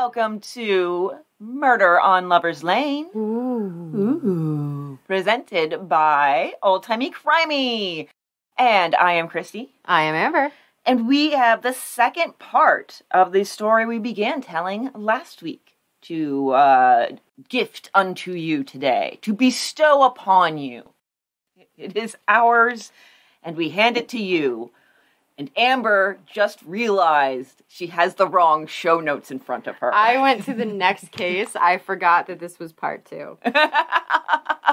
welcome to Murder on Lover's Lane. Ooh. Presented by Old Timey Crimey. And I am Christy. I am Amber. And we have the second part of the story we began telling last week to gift unto you today, to bestow upon you. It is ours, and we hand it to you. And Amber just realized she has the wrong show notes in front of her. I went to the next case. I forgot that this was part 2.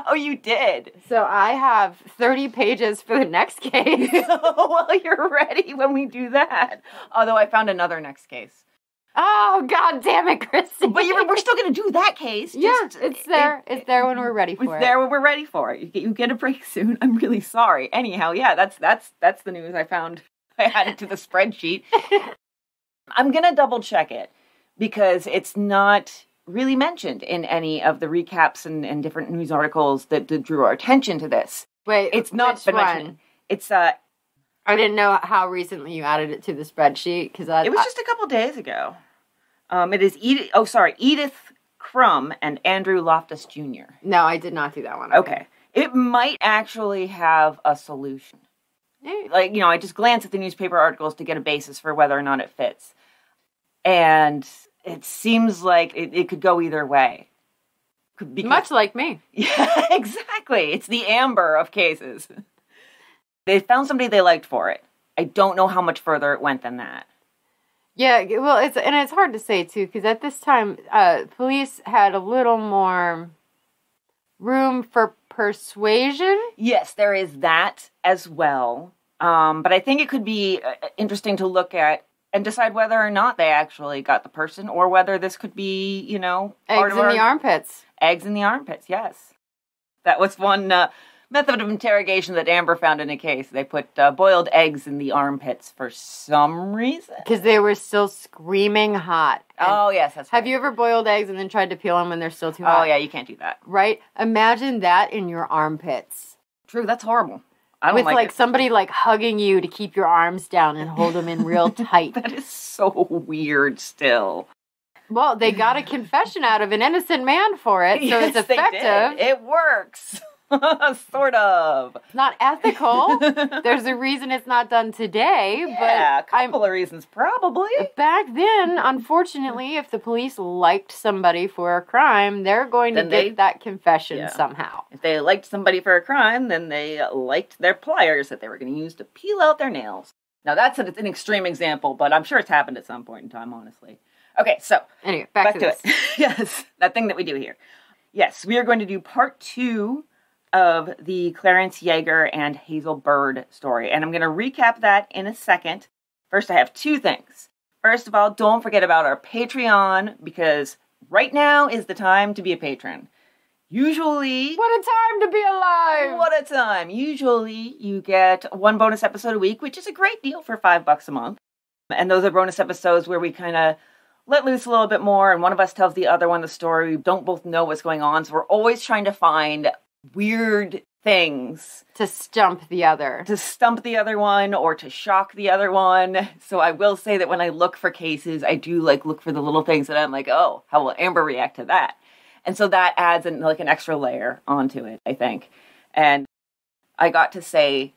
Oh, you did? So I have 30 pages for the next case. Well, you're ready when we do that. Although I found another next case. Oh, God damn it, Christy. But we're still going to do that case. Yeah, it's there. It's there when we're ready for it. It's there when we're ready for it. You get a break soon. I'm really sorry. Anyhow, yeah, that's the news I found. I added to the spreadsheet. I'm going to double check it because it's not really mentioned in any of the recaps and different news articles that drew our attention to this. Wait, it's not been mentioned. It's I didn't know how recently you added it to the spreadsheet because it was just a couple days ago. It is Edith Crum and Andrew Loftus Jr. No, I did not do that one. Okay. It might actually have a solution. Like, I just glance at the newspaper articles to get a basis for whether or not it fits. And it seems like it could go either way. Much like me. Yeah, exactly. It's the Amber of cases. They found somebody they liked for it. I don't know how much further it went than that. Yeah, well, it's hard to say, too, because at this time, police had a little more room for persuasion. Yes, there is that as well. But I think it could be interesting to look at and decide whether or not they actually got the person or whether this could be, eggs in the armpits. Eggs in the armpits, yes. That was one method of interrogation that Amber found in a case. They put boiled eggs in the armpits for some reason. Because they were still screaming hot. Oh, yes, that's right. Have you ever boiled eggs and then tried to peel them when they're still too hot? Oh, yeah, you can't do that. Right? Imagine that in your armpits. True, that's horrible. I don't with like it. Somebody hugging you to keep your arms down and hold them in real tight. That is so weird still. Well, they got a confession out of an innocent man for it, so yes, it's effective. They did. It works. Sort of. It's not ethical. There's a reason it's not done today. Yeah, but a couple of reasons, probably. Back then, unfortunately, if the police liked somebody for a crime, they're going to get that confession somehow. If they liked somebody for a crime, then they liked their pliers that they were going to use to peel out their nails. Now, that's an extreme example, but I'm sure it's happened at some point in time, honestly. Okay, so. Anyway, back to it. Yes, that thing that we do here. Yes, we are going to do part 2 of the Clarence, Yager, and Hazel Bird story. And I'm going to recap that in a second. First, I have 2 things. First of all, don't forget about our Patreon, because right now is the time to be a patron. Usually... What a time to be alive! What a time! Usually, you get 1 bonus episode a week, which is a great deal for $5 a month. And those are bonus episodes where we kind of let loose a little bit more, and one of us tells the other one the story. We don't both know what's going on, so we're always trying to find weird things to stump the other one or to shock the other one. So I will say that when I look for cases, I do look for the little things that I'm like, oh, how will Amber react to that? And so that adds an extra layer onto it, I think. And I got to say,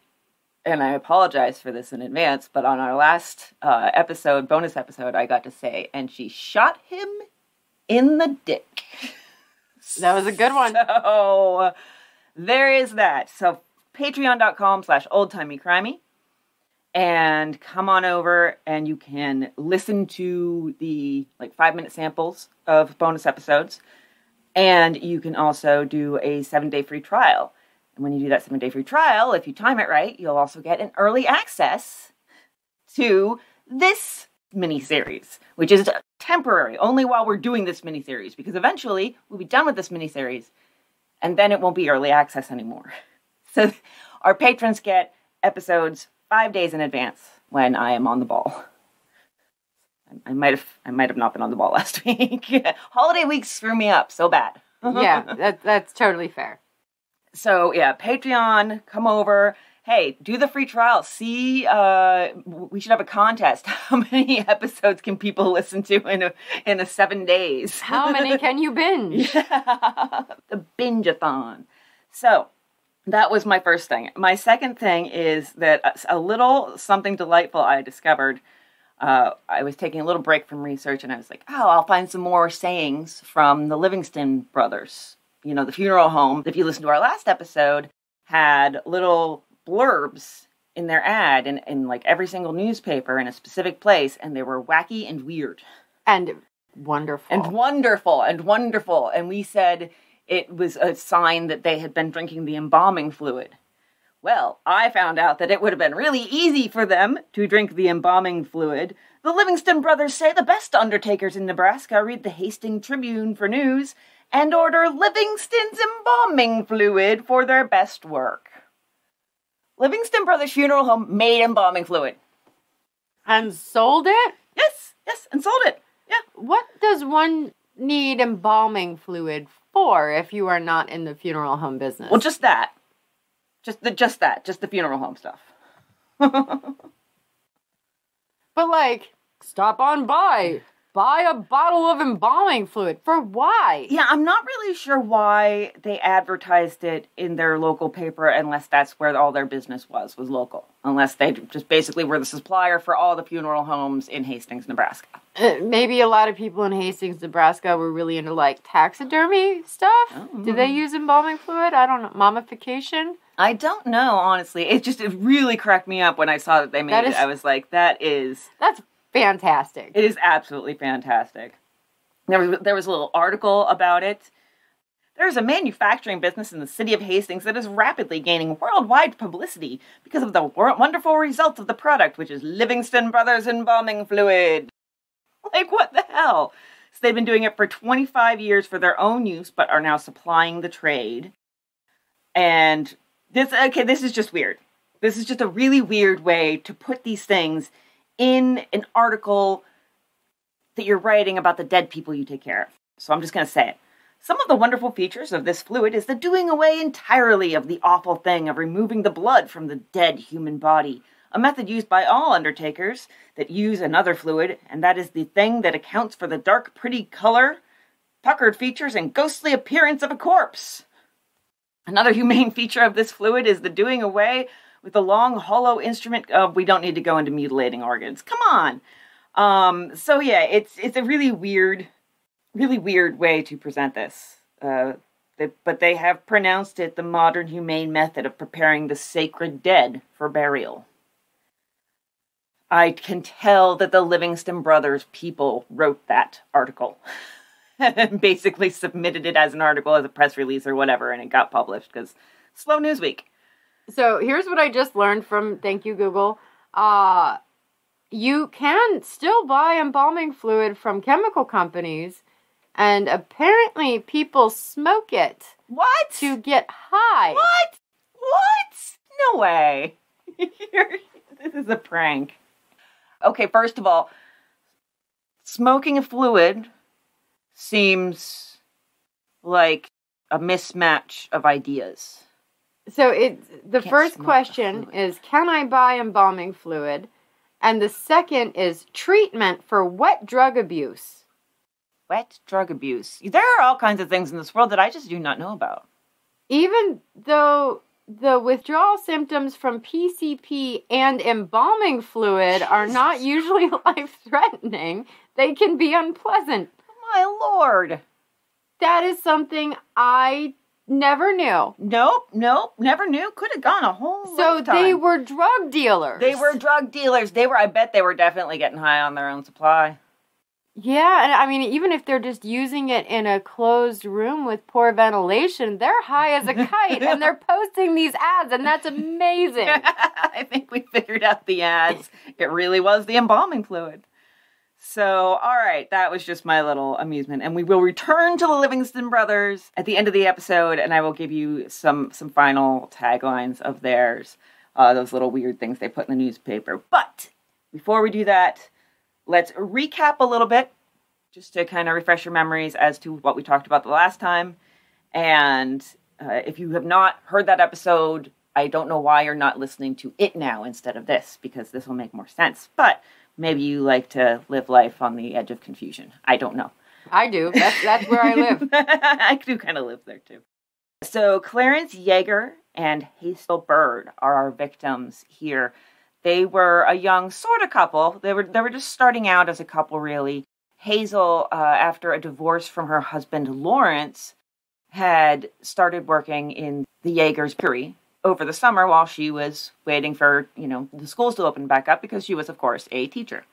and I apologize for this in advance, but on our last bonus episode, I got to say, and she shot him in the dick. That was a good one. So there is that. So patreon.com/oldtimeycrimey. And come on over and you can listen to the 5-minute samples of bonus episodes. And you can also do a 7-day free trial. And when you do that 7-day free trial, if you time it right, you'll also get an early access to this miniseries, which is temporary, only while we're doing this miniseries, because eventually we'll be done with this miniseries, and then it won't be early access anymore. So our patrons get episodes 5 days in advance when I am on the ball. I might have not been on the ball last week. Holiday weeks screw me up so bad. Yeah, that's totally fair. So yeah, Patreon, come over, Hey, do the free trial. See, we should have a contest. How many episodes can people listen to in a 7 days? How many can you binge? Yeah, the binge-a-thon. So, that was my first thing. My second thing is that a little something delightful I discovered. I was taking a little break from research, and I was like, oh, I'll find some more sayings from the Livingston brothers. You know, the funeral home, if you listen to our last episode, had little blurbs in their ad in like every single newspaper in a specific place, and they were wacky and weird. And wonderful. And wonderful and wonderful. And we said it was a sign that they had been drinking the embalming fluid. Well, I found out that it would have been really easy for them to drink the embalming fluid. The Livingston brothers say the best undertakers in Nebraska read the Hastings Tribune for news and order Livingston's embalming fluid for their best work. Livingston Brothers Funeral Home made embalming fluid. And sold it? Yes, and sold it. Yeah. What does one need embalming fluid for if you are not in the funeral home business? Well, just that. Just the funeral home stuff. But like, stop on by. Buy a bottle of embalming fluid. For why? Yeah, I'm not really sure why they advertised it in their local paper unless that's where all their business was local. Unless they just basically were the supplier for all the funeral homes in Hastings, Nebraska. Maybe a lot of people in Hastings, Nebraska were really into like taxidermy stuff. Oh. Do they use embalming fluid? I don't know. Mummification? I don't know, honestly. It really cracked me up when I saw that they made it. I was like, that's fantastic. It is absolutely fantastic. There was a little article about it. There's a manufacturing business in the city of Hastings that is rapidly gaining worldwide publicity because of the wonderful results of the product, which is Livingston Brothers Embalming Fluid. Like, what the hell? So they've been doing it for 25 years for their own use, but are now supplying the trade. And this is just weird. This is just a really weird way to put these things in an article that you're writing about the dead people you take care of. So I'm just going to say it. Some of the wonderful features of this fluid is the doing away entirely of the awful thing of removing the blood from the dead human body, a method used by all undertakers that use another fluid, and that is the thing that accounts for the dark, pretty color, puckered features, and ghostly appearance of a corpse. Another humane feature of this fluid is the doing away with the long, hollow instrument. We don't need to go into mutilating organs. Come on. So yeah, it's a really weird way to present this. But they have pronounced it the modern humane method of preparing the sacred dead for burial. I can tell that the Livingston Brothers people wrote that article and basically submitted it as an article, as a press release or whatever, and it got published because slow news week. So here's what I just learned from, thank you, Google. You can still buy embalming fluid from chemical companies, and apparently people smoke it. What? To get high. What? No way. This is a prank. Okay, first of all, smoking a fluid seems like a mismatch of ideas. So the first question is, can I buy embalming fluid? And the second is treatment for wet drug abuse. Wet drug abuse. There are all kinds of things in this world that I just do not know about. Even though the withdrawal symptoms from PCP and embalming fluid are not usually life-threatening, they can be unpleasant. My Lord. That is something I never knew. Nope, never knew. Could have gone a whole lifetime. So they were drug dealers. I bet they were definitely getting high on their own supply. Yeah, and I mean, even if they're just using it in a closed room with poor ventilation, they're high as a kite, and they're posting these ads, and that's amazing. I think we figured out the ads. It really was the embalming fluid. So, all right, that was just my little amusement. And we will return to the Livingston Brothers at the end of the episode, and I will give you some final taglines of theirs, those little weird things they put in the newspaper. But before we do that, let's recap a little bit, just to kind of refresh your memories as to what we talked about the last time. And if you have not heard that episode, I don't know why you're not listening to it now instead of this, because this will make more sense. But maybe you like to live life on the edge of confusion. I don't know. I do. That's where I live. I do kind of live there too. So Clarence Yager and Hazel Bird are our victims here. They were a young sort of couple. They were just starting out as a couple, really. Hazel, after a divorce from her husband Lawrence, had started working in the Yager's bakery over the summer while she was waiting for, the schools to open back up, because she was, of course, a teacher.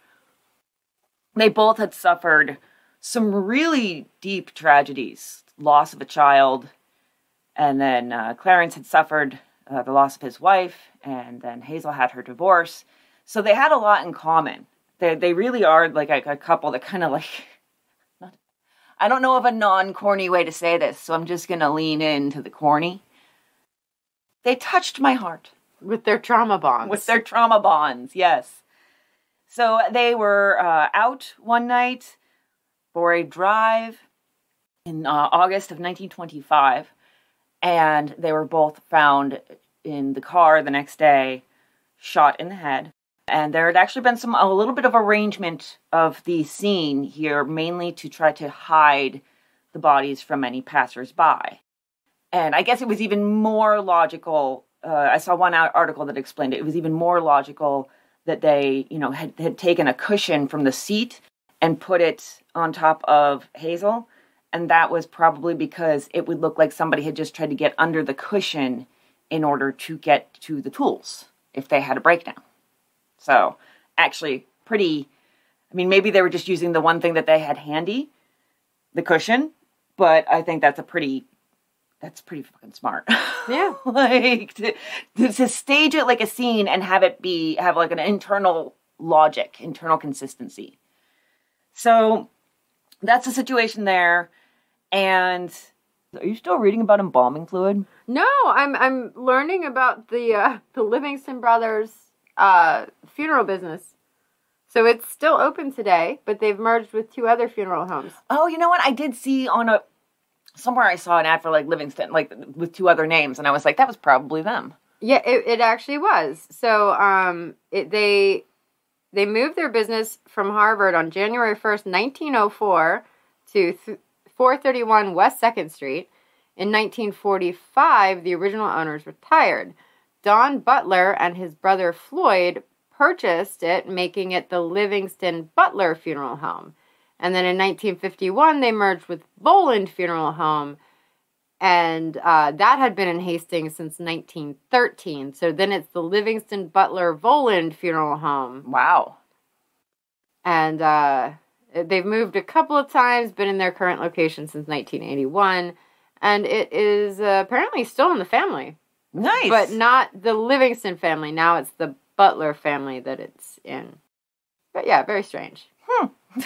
They both had suffered some really deep tragedies, loss of a child, and then Clarence had suffered the loss of his wife, and then Hazel had her divorce. So they had a lot in common. They really are like a couple that kind of like, I don't know of a non-corny way to say this, so I'm just going to lean into the corny. They touched my heart. With their trauma bonds. With their trauma bonds, yes. So they were out one night for a drive in August of 1925, and they were both found in the car the next day, shot in the head. And there had actually been a little bit of arrangement of the scene here, mainly to try to hide the bodies from any passersby. And I guess it was even more logical. I saw one article that explained it. It was even more logical that they, had taken a cushion from the seat and put it on top of Hazel. And that was probably because it would look like somebody had just tried to get under the cushion in order to get to the tools if they had a breakdown. So, actually, maybe they were just using the one thing that they had handy, the cushion, but I think that's pretty fucking smart. Yeah. Like, to stage it like a scene and have like an internal logic, internal consistency. So, that's the situation there, and are you still reading about embalming fluid? No, I'm learning about the Livingston Brothers funeral business. So it's still open today, but they've merged with 2 other funeral homes. Oh, you know what? I did see somewhere I saw an ad for like Livingston, like with 2 other names, and I was like, that was probably them. Yeah, it actually was. So they moved their business from Harvard on January 1st, 1904 to 431 West 2nd Street. In 1945, the original owners retired. Don Butler and his brother Floyd purchased it, making it the Livingston Butler Funeral Home. And then in 1951, they merged with Voland Funeral Home, and that had been in Hastings since 1913. So then it's the Livingston Butler Voland Funeral Home. Wow. And they've moved a couple of times, been in their current location since 1981, and it is apparently still in the family. Nice. But not the Livingston family. Now it's the Butler family that it's in. But yeah, very strange.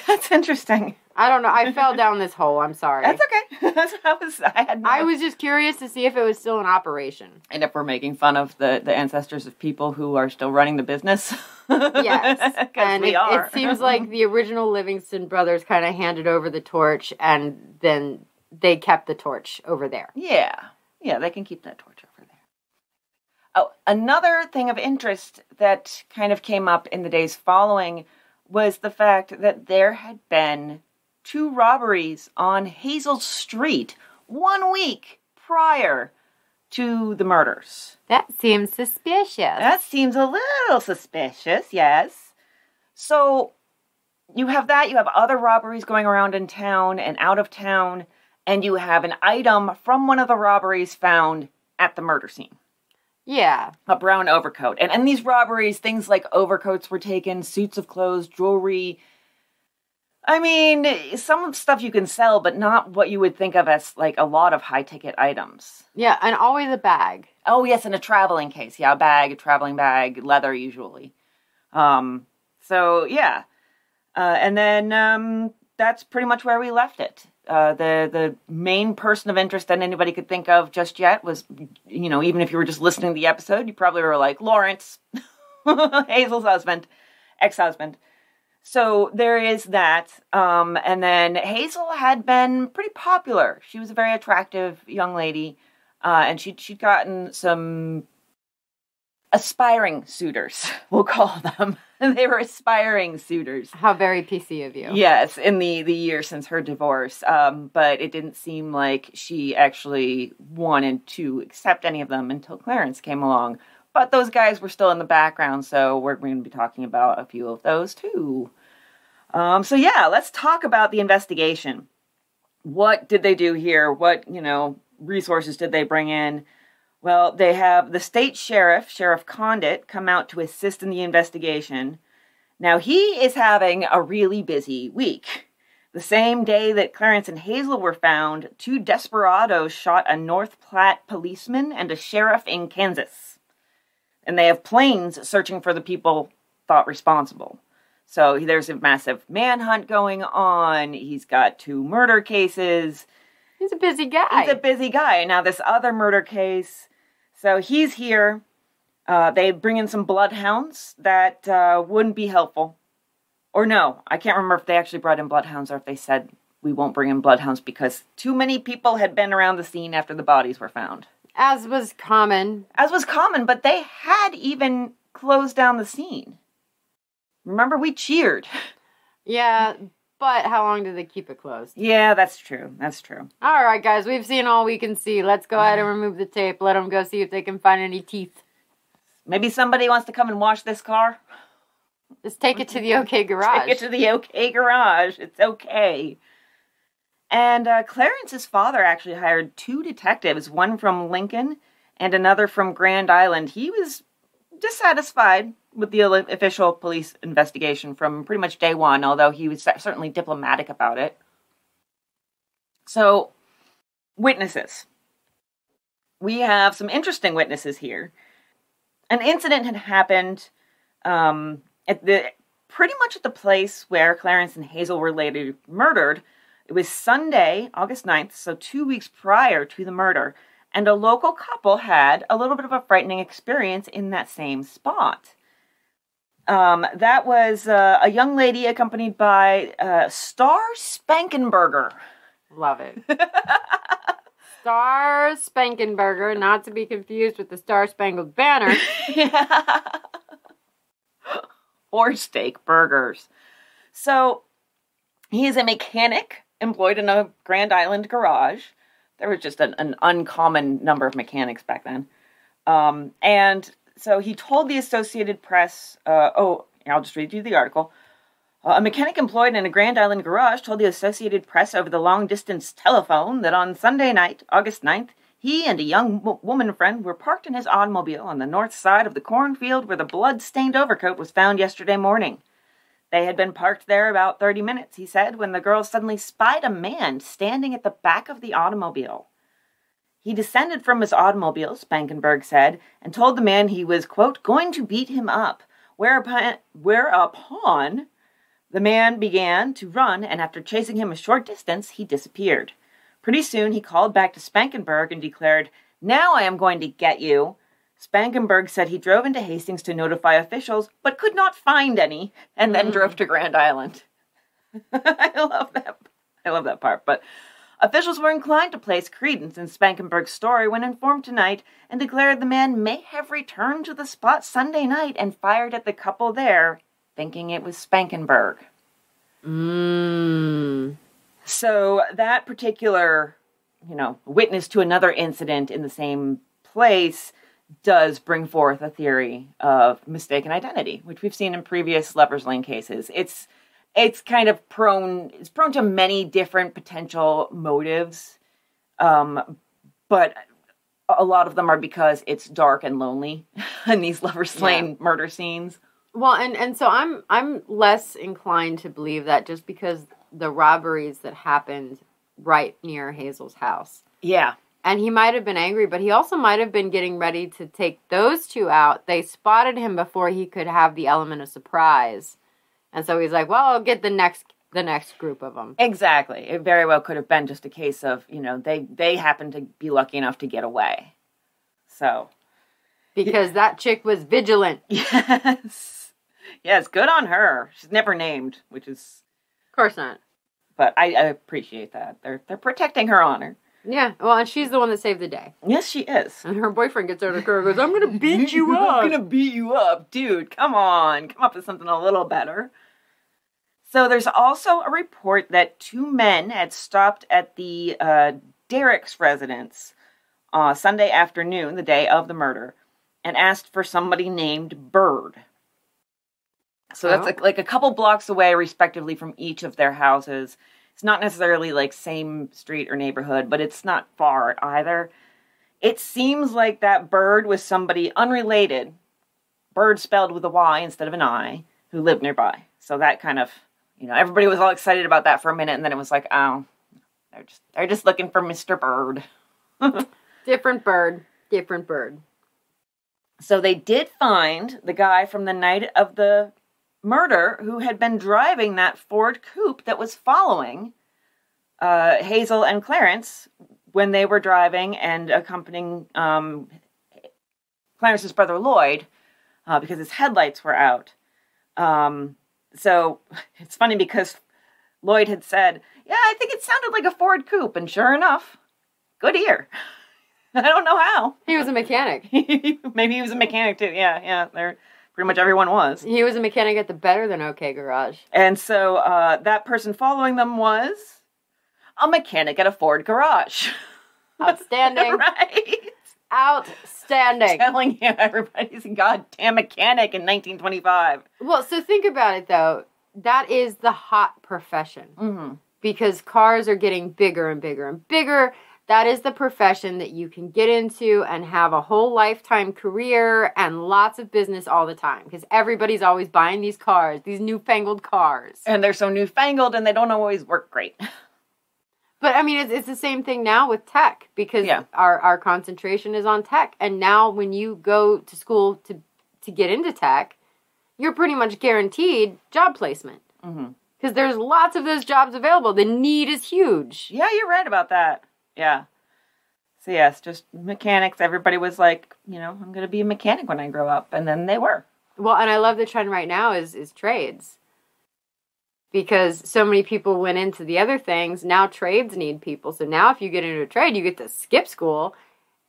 That's interesting. I don't know. I fell down this hole. I'm sorry. That's okay. I was just curious to see if it was still in operation. And if we're making fun of the ancestors of people who are still running the business. Yes. And it seems like the original Livingston brothers kind of handed over the torch, and then they kept the torch over there. Yeah. Yeah, they can keep that torch over there. Oh, another thing of interest that kind of came up in the days following was the fact that there had been 2 robberies on Hazel Street 1 week prior to the murders. That seems suspicious. That seems a little suspicious, yes. So you have that, you have other robberies going around in town and out of town, and you have an item from one of the robberies found at the murder scene. Yeah. A brown overcoat. And these robberies, things like overcoats were taken, suits of clothes, jewelry. I mean, some stuff you can sell, but not what you would think of as like a lot of high-ticket items. Yeah, and always a bag. Oh, yes, in a traveling case. Yeah, a traveling bag, leather usually. So, yeah. And then that's pretty much where we left it. The main person of interest that anybody could think of just yet was, even if you were just listening to the episode, you probably were like, Lawrence, Hazel's husband, ex-husband. So there is that. And then Hazel had been pretty popular. She was a very attractive young lady. And she'd gotten some aspiring suitors, we'll call them. They were aspiring suitors. How very PC of you. Yes, in the year since her divorce. But it didn't seem like she actually wanted to accept any of them until Clarence came along. But those guys were still in the background, so we're going to be talking about a few of those too. So yeah, let's talk about the investigation. What did they do here? What, resources did they bring in? Well, they have the state sheriff, Sheriff Condit, come out to assist in the investigation. Now, he is having a really busy week. The same day that Clarence and Hazel were found, 2 desperados shot a North Platte policeman and a sheriff in Kansas. And they have planes searching for the people thought responsible. So there's a massive manhunt going on. He's got 2 murder cases. He's a busy guy. Now, this other murder case, so he's here. They bring in some bloodhounds that wouldn't be helpful. Or no, I can't remember if they actually brought in bloodhounds or if they said we won't bring in bloodhounds because too many people had been around the scene after the bodies were found. As was common, but they had even closed down the scene. Remember, we cheered. Yeah, but how long did they keep it closed? Yeah, that's true. All right, guys, we've seen all we can see. Let's go ahead and remove the tape. Let them go see if they can find any teeth. Maybe somebody wants to come and wash this car? Just take it to the OK Garage. Take it to the OK Garage. It's okay. And Clarence's father actually hired 2 detectives, one from Lincoln and another from Grand Island. He was dissatisfied with the official police investigation from pretty much day one, although he was certainly diplomatic about it. So, witnesses. We have some interesting witnesses here. An incident had happened pretty much at the place where Clarence and Hazel were later murdered. It was Sunday, August 9th, so 2 weeks prior to the murder, and a local couple had a little bit of a frightening experience in that same spot. That was a young lady accompanied by Star Spankenberger. Love it. Star Spankenberger, not to be confused with the Star Spangled Banner. Or steak burgers. So, he is a mechanic employed in a Grand Island garage. There was just an uncommon number of mechanics back then. And so he told the Associated Press, I'll just read you the article. A mechanic employed in a Grand Island garage told the Associated Press over the long-distance telephone that on Sunday night, August 9th, he and a young woman friend were parked in his automobile on the north side of the cornfield where the blood-stained overcoat was found yesterday morning. They had been parked there about 30 minutes, he said, when the girls suddenly spied a man standing at the back of the automobile. He descended from his automobile, Spankenberg said, and told the man he was, quote, going to beat him up, whereupon the man began to run, and after chasing him a short distance, he disappeared. Pretty soon, he called back to Spankenberg and declared, "Now I am going to get you." Spankenberg said he drove into Hastings to notify officials, but could not find any, and then drove to Grand Island. I love that part. But officials were inclined to place credence in Spankenberg's story when informed tonight and declared the man may have returned to the spot Sunday night and fired at the couple there, thinking it was Spankenberg. So that particular, witness to another incident in the same place does bring forth a theory of mistaken identity, which we've seen in previous Lover's Lane cases. It's kind of prone to many different potential motives, but a lot of them are because it's dark and lonely in these Lover's Lane murder scenes. Well, and so I'm less inclined to believe that just because the robberies that happened right near Hazel's house. Yeah. And he might have been angry, but he also might have been getting ready to take those 2 out. They spotted him before he could have the element of surprise. And so he's like, well, I'll get the next group of them. Exactly. It very well could have been just a case of, they happened to be lucky enough to get away. So. Because that chick was vigilant. Yes. Yes, good on her. She's never named, which is... Of course not. But I appreciate that. They're protecting her honor. Yeah, well, and she's the one that saved the day. Yes, she is. And her boyfriend gets out of the car and goes, I'm going to beat you up. I'm going to beat you up. Dude, come on. Come up with something a little better. So there's also a report that 2 men had stopped at the Derrick's residence Sunday afternoon, the day of the murder, and asked for somebody named Bird. So that's like a couple blocks away, respectively, from each of their houses. It's not necessarily like same street or neighborhood, but it's not far either. It seems like that Bird was somebody unrelated, Bird spelled with a Y instead of an I, who lived nearby. So that kind of, everybody was all excited about that for a minute, and then it was like, oh, they're just looking for Mr. Bird. Different bird. So they did find the guy from the night of the murder who had been driving that Ford coupe that was following Hazel and Clarence when they were driving and accompanying Clarence's brother Lloyd because his headlights were out. So it's funny because Lloyd had said, yeah, I think it sounded like a Ford coupe. And sure enough, good ear. I don't know how. He was a mechanic. Maybe he was a mechanic too. Yeah. Pretty much everyone was. He was a mechanic at the Better Than Okay garage. And so that person following them was a mechanic at a Ford garage. Outstanding. Right? Outstanding. I'm telling you, everybody's a goddamn mechanic in 1925. Well, so think about it, though. That is the hot profession. Mm-hmm. Because cars are getting bigger and bigger and bigger. That is the profession that you can get into and have a whole lifetime career and lots of business all the time. Because everybody's always buying these cars, these newfangled cars. And they're so newfangled and they don't always work great. But, I mean, it's the same thing now with tech. Because our concentration is on tech. And now when you go to school to get into tech, you're pretty much guaranteed job placement. Mm-hmm. Because there's lots of those jobs available. The need is huge. Yeah, you're right about that. Yeah. So yes, just mechanics. Everybody was like, I'm going to be a mechanic when I grow up. And then they were. Well, and I love the trend right now is trades. Because so many people went into the other things. Now trades need people. So now if you get into a trade, you get to skip school.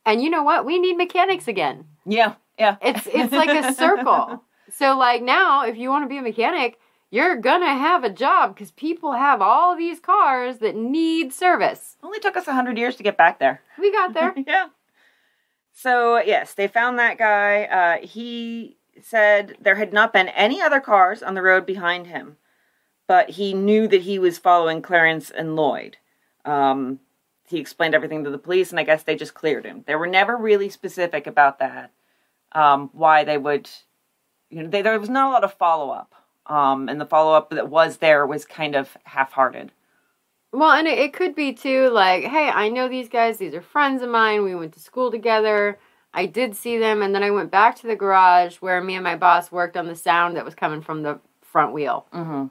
And you know what? We need mechanics again. Yeah. It's like a circle. So like now, if you want to be a mechanic, you're going to have a job because people have all these cars that need service. Only took us 100 years to get back there. We got there. Yeah. So, yes, they found that guy. He said there had not been any other cars on the road behind him, but he knew that he was following Clarence and Lloyd. He explained everything to the police, and I guess they just cleared him. They were never really specific about that, why they would, there was not a lot of follow-up. And the follow-up that was there was kind of half-hearted. Well, and it could be, too, like, hey, I know these guys. These are friends of mine. We went to school together. I did see them. And then I went back to the garage where me and my boss worked on the sound that was coming from the front wheel. Mm-hmm.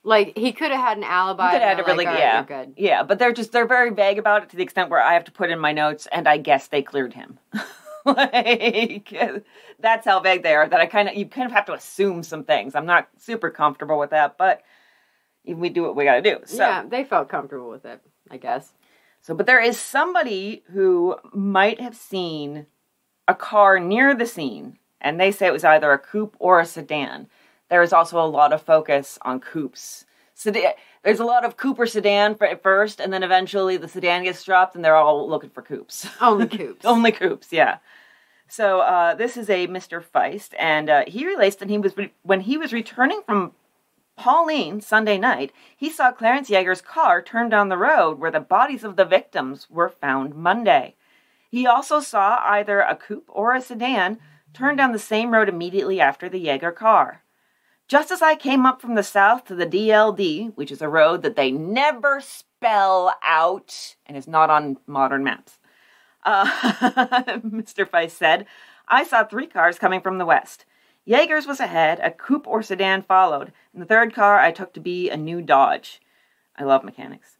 Like, he could have had an alibi. He could have had a really, you're good. Yeah, but they're very vague about it to the extent where I have to put in my notes, and I guess they cleared him. Like, that's how vague they are, that you kind of have to assume some things. I'm not super comfortable with that, but we do what we gotta do. So, yeah, they felt comfortable with it, I guess. So, but there is somebody who might have seen a car near the scene, and they say it was either a coupe or a sedan. There is also a lot of focus on coupes. There's a lot of coupe or sedan at first, and then eventually the sedan gets dropped, and they're all looking for coupes. Only coupes. Only coupes, yeah. So this is a Mr. Feist, and he relates that when he was returning from Pauline Sunday night, he saw Clarence Yager's car turn down the road where the bodies of the victims were found Monday. He also saw either a coupe or a sedan turn down the same road immediately after the Yager car. Just as I came up from the south to the DLD, which is a road that they never spell out and is not on modern maps, Mr. Feist said, I saw 3 cars coming from the west. Yager's was ahead, a coupe or sedan followed, and the third car I took to be a new Dodge. I love mechanics.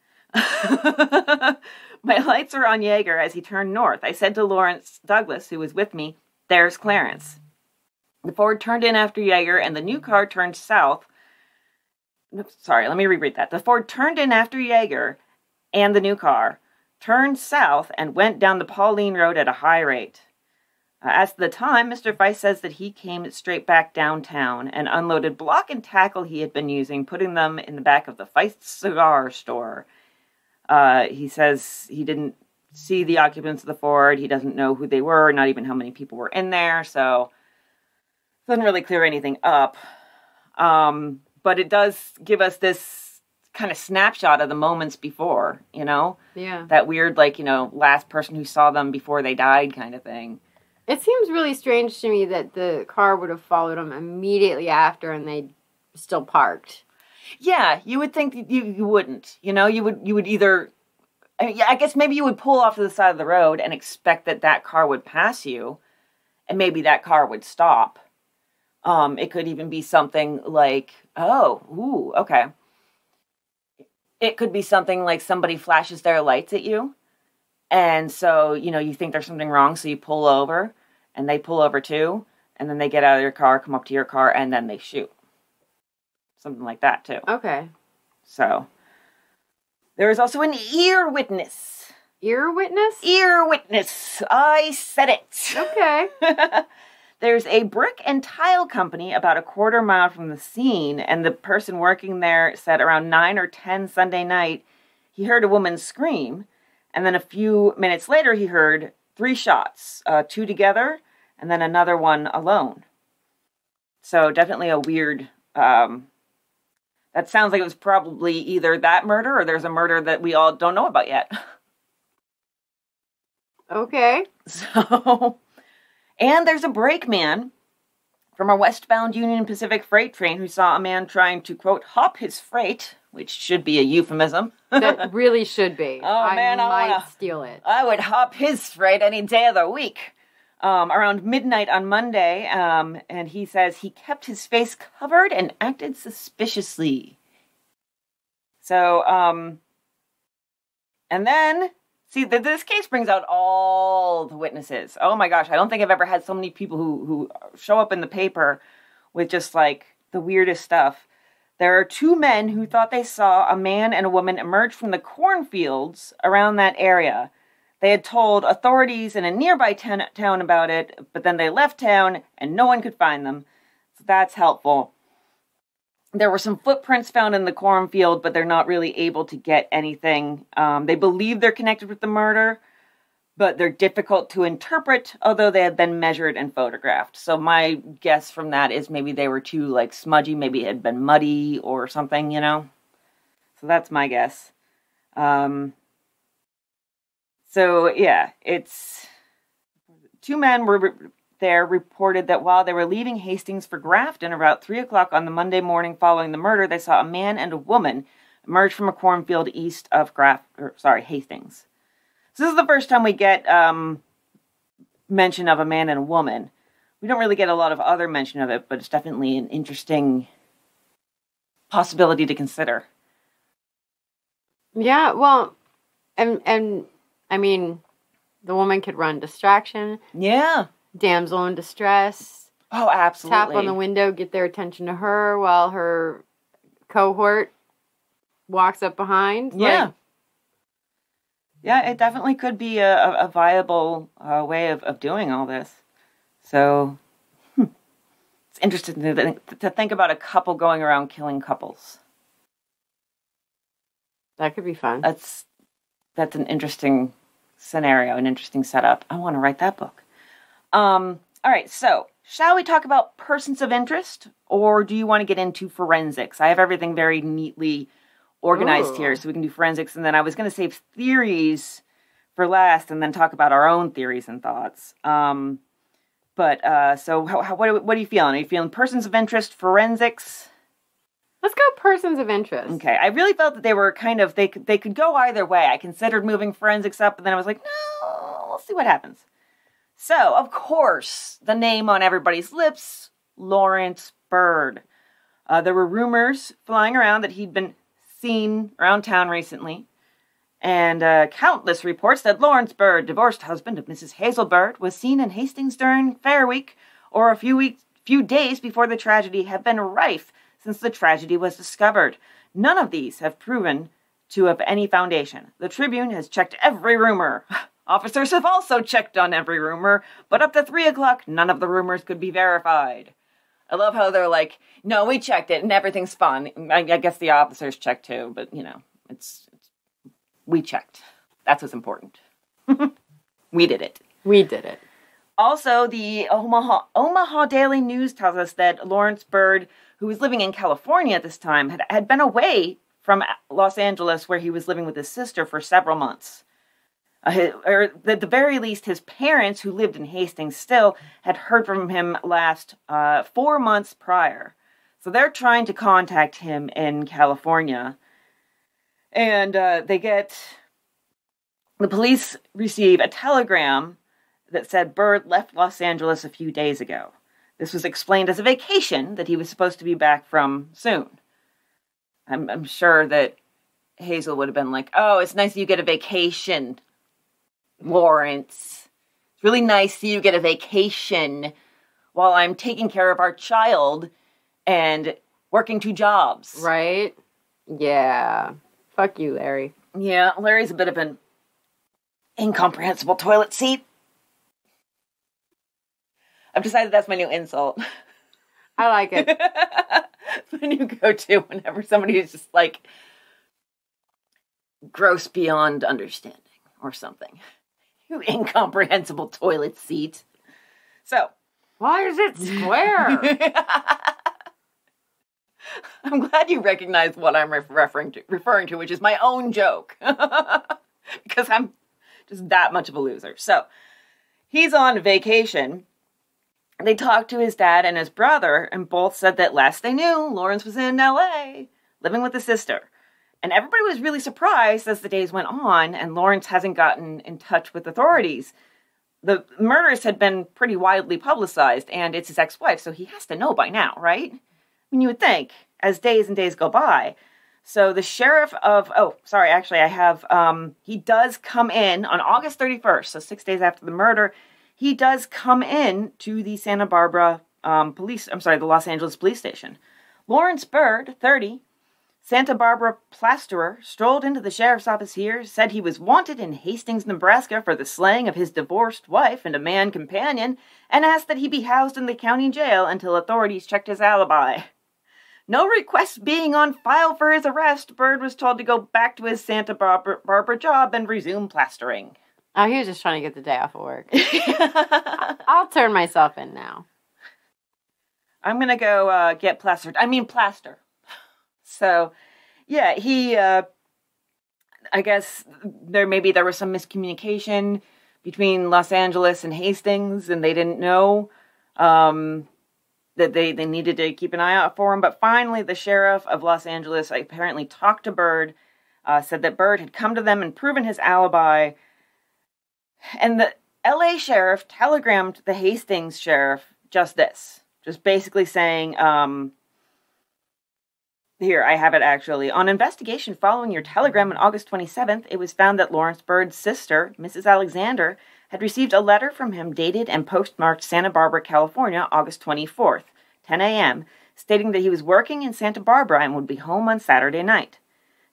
My lights were on Yager as he turned north. I said to Lawrence Douglas, who was with me, there's Clarence. The Ford turned in after Yager, and the new car turned south. Sorry, let me reread that. The Ford turned in after Yager and the new car. turned south and went down the Pauline Road at a high rate. As to the time, Mr. Weiss says that he came straight back downtown and unloaded block and tackle he had been using, putting them in the back of the Weiss cigar store. He says he didn't see the occupants of the Ford. He doesn't know who they were, not even how many people were in there, so doesn't really clear anything up. But it does give us this kind of snapshot of the moments before, you know? Yeah. That weird, like, you know, last person who saw them before they died kind of thing. It seems really strange to me that the car would have followed them immediately after and they still parked. Yeah, you would think that you wouldn't. You know, you would either... I guess maybe you would pull off to the side of the road and expect that car would pass you, and maybe that car would stop. It could even be something like, okay. It could be something like somebody flashes their lights at you, and so, you know, you think there's something wrong, so you pull over, and they pull over too, and then they get out of your car, come up to your car, and then they shoot. Something like that, too. Okay. So, there is also an ear witness. Ear witness? Ear witness. I said it. Okay. There's a brick and tile company about a quarter mile from the scene, and the person working there said around 9 or 10 Sunday night, he heard a woman scream, and then a few minutes later he heard 3 shots, 2 together, and then another one alone. So definitely a weird, that sounds like it was probably either that murder or there's a murder that we all don't know about yet. Okay. So, and there's a brakeman from a westbound Union Pacific freight train who saw a man trying to, quote, hop his freight, which should be a euphemism. That really should be. Oh, man, I might steal it. I would hop his freight any day of the week. Around midnight on Monday, and he says he kept his face covered and acted suspiciously. So, and then, see, this case brings out all the witnesses. Oh my gosh, I don't think I've ever had so many people who show up in the paper with just, like, the weirdest stuff. There are 2 men who thought they saw a man and a woman emerge from the cornfields around that area. They had told authorities in a nearby town about it, but then they left town and no one could find them. So that's helpful. There were some footprints found in the cornfield, but they're not really able to get anything. They believe they're connected with the murder, but they're difficult to interpret, although they have been measured and photographed. So my guess from that is maybe they were too, like, smudgy, maybe it had been muddy or something, you know? So that's my guess. So, yeah, it's... 2 men were there reported that while they were leaving Hastings for Grafton about 3 o'clock on the Monday morning following the murder, they saw a man and a woman emerge from a cornfield east of Hastings. So this is the first time we get mention of a man and a woman. We don't really get a lot of other mention of it, but it's definitely an interesting possibility to consider. Yeah, well, and I mean, the woman could run distraction. Yeah. Damsel in distress. Oh, absolutely. Tap on the window, get their attention to her while her cohort walks up behind. Yeah. Yeah, it definitely could be a viable way of doing all this. So, it's interesting to think about a couple going around killing couples. That could be fun. That's an interesting scenario, an interesting setup. I want to write that book. All right, so shall we talk about persons of interest, or do you want to get into forensics? I have everything very neatly organized here, so we can do forensics, and then I was going to save theories for last, and then talk about our own theories and thoughts. So what are you feeling? Are you feeling persons of interest, forensics? Let's go persons of interest. Okay, I really felt that they were kind of, they could go either way. I considered moving forensics up, but then I was like, no, we'll see what happens. So, of course, the name on everybody's lips, Lawrence Bird. There were rumors flying around that he'd been seen around town recently, and countless reports that Lawrence Bird, divorced husband of Mrs. Hazel Bird, was seen in Hastings during Fair Week, or a few days before the tragedy, have been rife since the tragedy was discovered. None of these have proven to of any foundation. The Tribune has checked every rumor. Officers have also checked on every rumor, but up to 3 o'clock, none of the rumors could be verified. I love how they're like, no, we checked it and everything's fine. I guess the officers checked too, but, we checked. That's what's important. We did it. We did it. Also, the Omaha Daily News tells us that Lawrence Bird, who was living in California at this time, had been away from Los Angeles, where he was living with his sister for several months. Or at the very least, his parents, who lived in Hastings still, had heard from him last 4 months prior. So they're trying to contact him in California. And the police receive a telegram that said Bird left Los Angeles a few days ago. This was explained as a vacation that he was supposed to be back from soon. I'm sure that Hazel would have been like, oh, it's nice that you get a vacation, Lawrence. It's really nice that you get a vacation while I'm taking care of our child and working 2 jobs. Right? Yeah. Fuck you, Larry. Yeah, Larry's a bit of an incomprehensible toilet seat. I've decided that's my new insult. I like it. It's my new go-to whenever somebody is just like gross beyond understanding or something. You incomprehensible toilet seat. So. Why is it square? I'm glad you recognize what I'm referring to, which is my own joke. Because I'm just that much of a loser. So, he's on vacation. They talked to his dad and his brother, and both said that last they knew, Lawrence was in L.A., living with his sister. And everybody was really surprised as the days went on, and Lawrence hasn't gotten in touch with authorities. The murders had been pretty widely publicized, and it's his ex-wife, so he has to know by now, right? I mean, you would think, as days and days go by. So the sheriff of, he does come in on August 31st, so 6 days after the murder. He does come in to the the Los Angeles police station. Lawrence Bird, 30, Santa Barbara plasterer, strolled into the sheriff's office here, said he was wanted in Hastings, Nebraska for the slaying of his divorced wife and a man companion, and asked that he be housed in the county jail until authorities checked his alibi. No request being on file for his arrest, Bird was told to go back to his Santa Barbara job and resume plastering. Oh, he was just trying to get the day off of work. I'll turn myself in now. I'm going to go get plastered. I mean plaster. So, yeah, he, I guess there was some miscommunication between Los Angeles and Hastings, and they didn't know that they needed to keep an eye out for him. But finally, the sheriff of Los Angeles apparently talked to Bird, said that Bird had come to them and proven his alibi. And the LA sheriff telegrammed the Hastings sheriff just basically saying, here, I have it actually. On investigation following your telegram on August 27th, it was found that Lawrence Bird's sister, Mrs. Alexander, had received a letter from him dated and postmarked Santa Barbara, California, August 24th, 10 a.m., stating that he was working in Santa Barbara and would be home on Saturday night.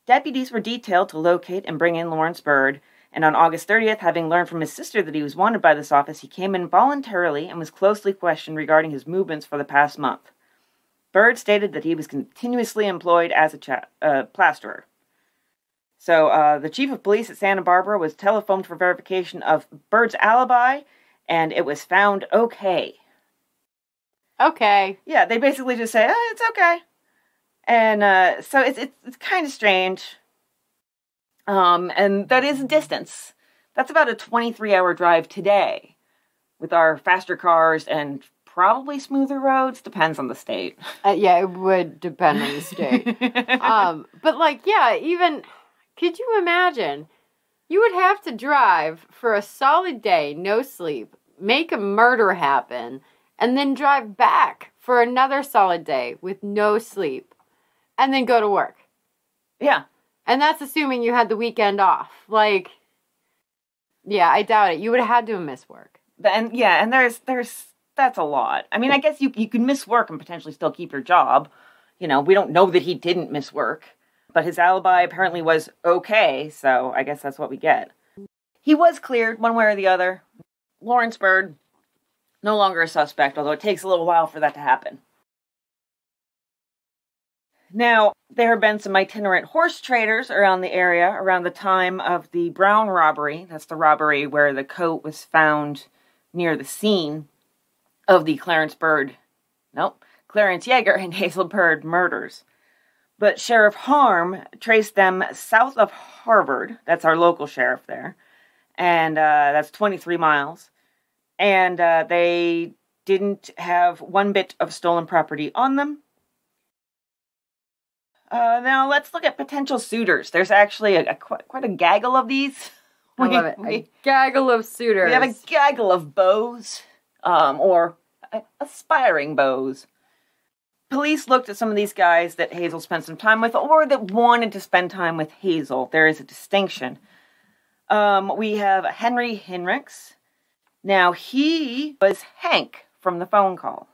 Deputies were detailed to locate and bring in Lawrence Bird, and on August 30th, having learned from his sister that he was wanted by this office, he came in voluntarily and was closely questioned regarding his movements for the past month. Bird stated that he was continuously employed as a plasterer. So the chief of police at Santa Barbara was telephoned for verification of Bird's alibi, and it was found okay. Okay. Yeah, they basically just say, oh, it's okay. And so it's kind of strange. And that is a distance. That's about a 23-hour drive today with our faster cars and probably smoother roads. Depends on the state. Yeah, it would depend on the state. But even, could you imagine? You would have to drive for a solid day, no sleep, make a murder happen, and then drive back for another solid day with no sleep, and then go to work. Yeah. And that's assuming you had the weekend off. Yeah, I doubt it. You would have had to have missed work. And that's a lot. I mean, I guess you could miss work and potentially still keep your job. You know, we don't know that he didn't miss work. But his alibi apparently was okay, so I guess that's what we get. He was cleared one way or the other. Lawrence Bird, no longer a suspect, although it takes a little while for that to happen. Now, there have been some itinerant horse traders around the area around the time of the Brown robbery. That's the robbery where the coat was found near the scene of the Clarence Yager and Hazel Bird murders. But Sheriff Harm traced them south of Harvard. That's our local sheriff there. And that's 23 miles. And they didn't have one bit of stolen property on them. Now, let's look at potential suitors. There's actually quite a gaggle of these. I love it. A gaggle of suitors. We have a gaggle of beaux, or aspiring beaux. Police looked at some of these guys that Hazel spent some time with, or that wanted to spend time with Hazel. There is a distinction. We have Henry Hinrichs. Now, he was Hank from the phone call.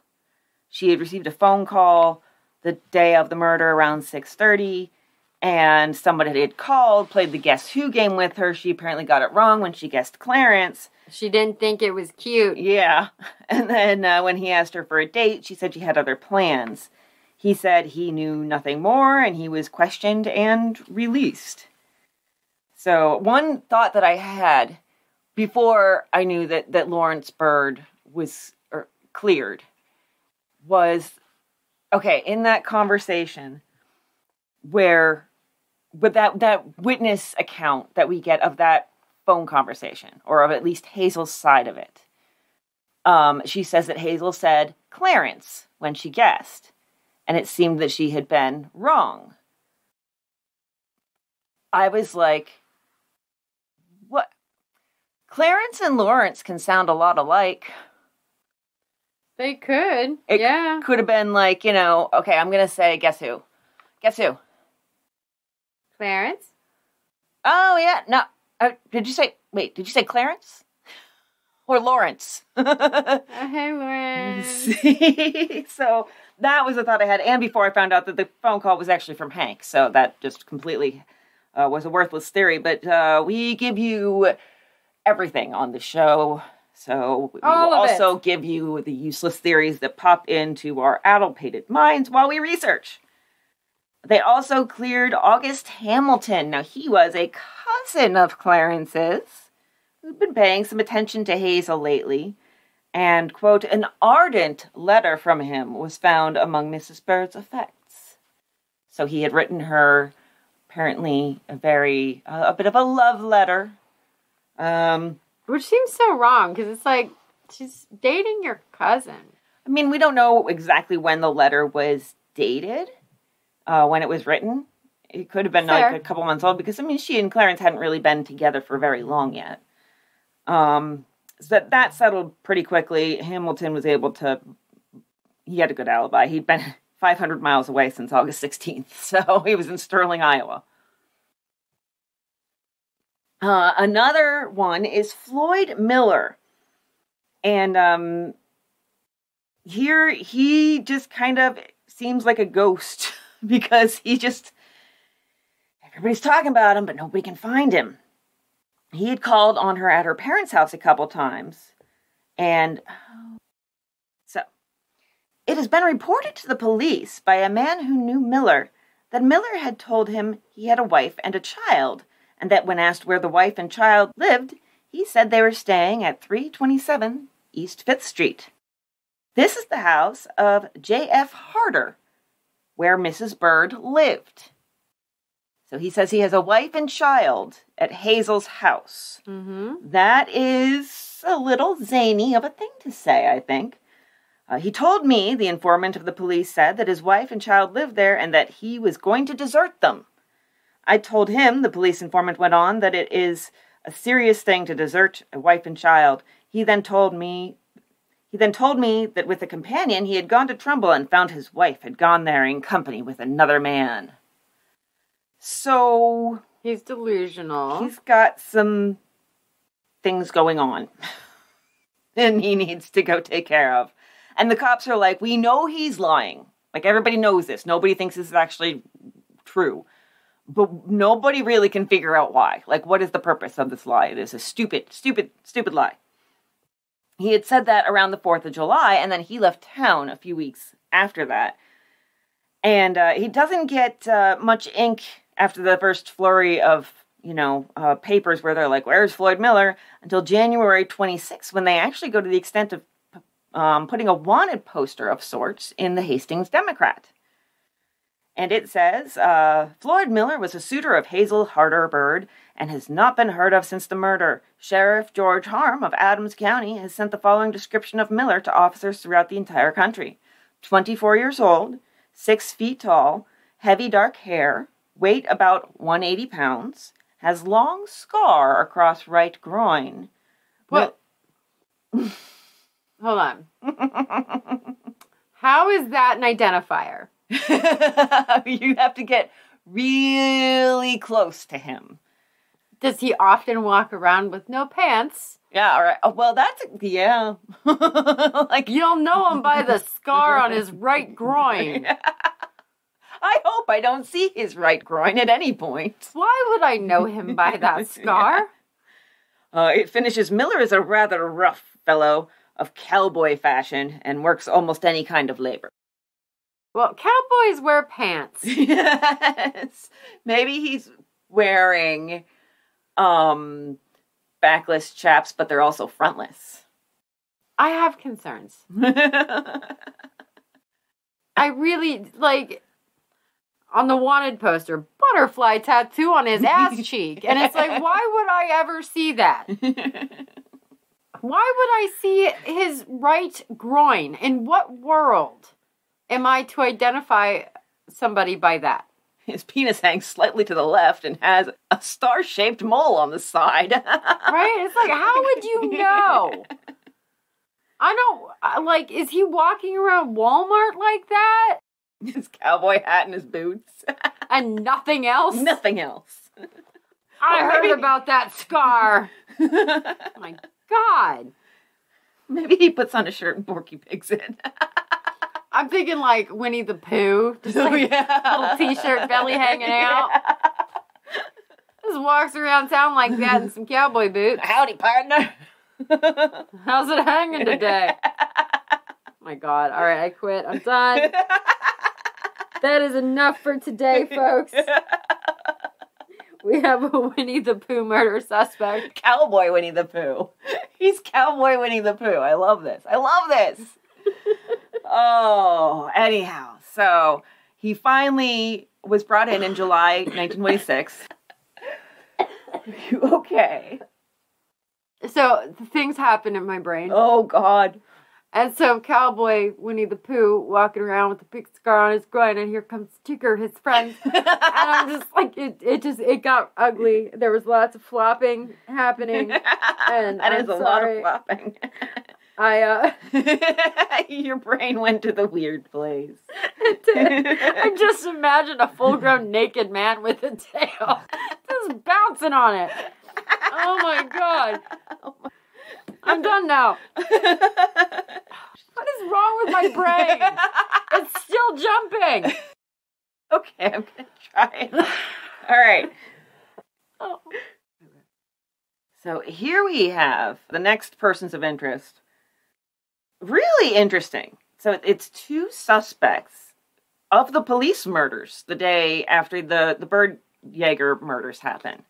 She had received a phone call the day of the murder around 6:30, and somebody had called, played the Guess Who game with her. She apparently got it wrong when she guessed Clarence. She didn't think it was cute. Yeah. And then when he asked her for a date, she said she had other plans. He said he knew nothing more, and he was questioned and released. So one thought that I had before I knew that Lawrence Bird was cleared was, okay, in that conversation with that witness account that we get of that phone conversation, or of at least Hazel's side of it, she says that Hazel said Clarence when she guessed, and it seemed that she had been wrong. I was like, what? Clarence and Lawrence can sound a lot alike. They could. It could have been like, okay, I'm going to say, guess who? Guess who? Clarence? Oh, yeah. No. Did you say Clarence? Or Lawrence? Hey, Lawrence. So that was the thought I had. And before I found out that the phone call was actually from Hank. So that just completely was a worthless theory. But we give you everything on the show. So we will also give you the useless theories that pop into our addle-pated minds while we research. They also cleared August Hamilton. Now, he was a cousin of Clarence's who'd been paying some attention to Hazel lately. And, quote, an ardent letter from him was found among Mrs. Bird's effects. So he had written her, apparently, a bit of a love letter. Which seems so wrong, because it's like, she's dating your cousin. I mean, we don't know exactly when the letter was dated, when it was written. It could have been like a couple months old, because, she and Clarence hadn't really been together for very long yet. So that settled pretty quickly. Hamilton was able to, he had a good alibi. He'd been 500 miles away since August 16th, so he was in Sterling, Iowa. Another one is Floyd Miller. And here he just kind of seems like a ghost because everybody's talking about him, but nobody can find him. He had called on her at her parents' house a couple times. And so it has been reported to the police by a man who knew Miller that Miller had told him he had a wife and a child, and that when asked where the wife and child lived, he said they were staying at 327 East 5th Street. This is the house of J.F. Harder, where Mrs. Bird lived. So he says he has a wife and child at Hazel's house. Mm-hmm. That is a little zany of a thing to say, I think. He told me, the informant of the police said, that his wife and child lived there and that he was going to desert them. I told him, the police informant went on, that it is a serious thing to desert a wife and child. He then told me that with a companion he had gone to Trumbull and found his wife had gone there in company with another man. So he's delusional. He's got some things going on. And he needs to go take care of. And the cops are like, we know he's lying. Like, everybody knows this. Nobody thinks this is actually true. But nobody really can figure out why. Like, what is the purpose of this lie? It is a stupid, stupid, stupid lie. He had said that around the 4th of July, and then he left town a few weeks after that. And he doesn't get much ink after the first flurry of, papers where they're like, where's Floyd Miller? Until January 26th, when they actually go to the extent of putting a wanted poster of sorts in the Hastings Democrat. And it says, Floyd Miller was a suitor of Hazel Bird and has not been heard of since the murder. Sheriff George Harm of Adams County has sent the following description of Miller to officers throughout the entire country. 24 years old, 6 feet tall, heavy dark hair, weight about 180 pounds, has long scar across right groin. What? Hold on. How is that an identifier? You have to get really close to him. Does he often walk around with no pants? Yeah, all right. Oh, well, yeah. Like, you'll know him by the scar on his right groin. I hope I don't see his right groin at any point. Why would I know him by that scar? It finishes, Miller is a rather rough fellow of cowboy fashion and works almost any kind of labor. Well, cowboys wear pants. Yes. Maybe he's wearing backless chaps, but they're also frontless. I have concerns. I really, on the wanted poster, butterfly tattoo on his ass cheek. And it's like, why would I ever see that? Why would I see his right groin? In what world am I to identify somebody by that? His penis hangs slightly to the left and has a star-shaped mole on the side. Right? It's like, how would you know? I don't, is he walking around Walmart like that? His cowboy hat and his boots. And nothing else? Nothing else. I heard about that scar. Oh my God. Maybe he puts on a shirt and Porky Pig's it. I'm thinking Winnie the Pooh. Just little t-shirt, belly hanging out. Just walks around town like that in some cowboy boots. Howdy, partner. How's it hanging today? Oh my God. All right, I quit. I'm done. That is enough for today, folks. We have a Winnie the Pooh murder suspect. Cowboy Winnie the Pooh. He's Cowboy Winnie the Pooh. I love this. Oh, anyhow. So he finally was brought in July 1926. You okay? So things happen in my brain. Oh, God. And so Cowboy Winnie the Pooh walking around with a big scar on his groin, and here comes Tigger, his friend. And I'm just it got ugly. There was lots of flopping happening. And that is a lot of flopping. Your brain went to the weird place. It did. I just imagined a full-grown naked man with a tail just bouncing on it. Oh my God. I'm done now. What is wrong with my brain? It's still jumping. Okay, I'm going to try it. All right. Oh. So here we have the next persons of interest. Really interesting. So it's 2 suspects of the police murders the day after the Bird Yager murders happened.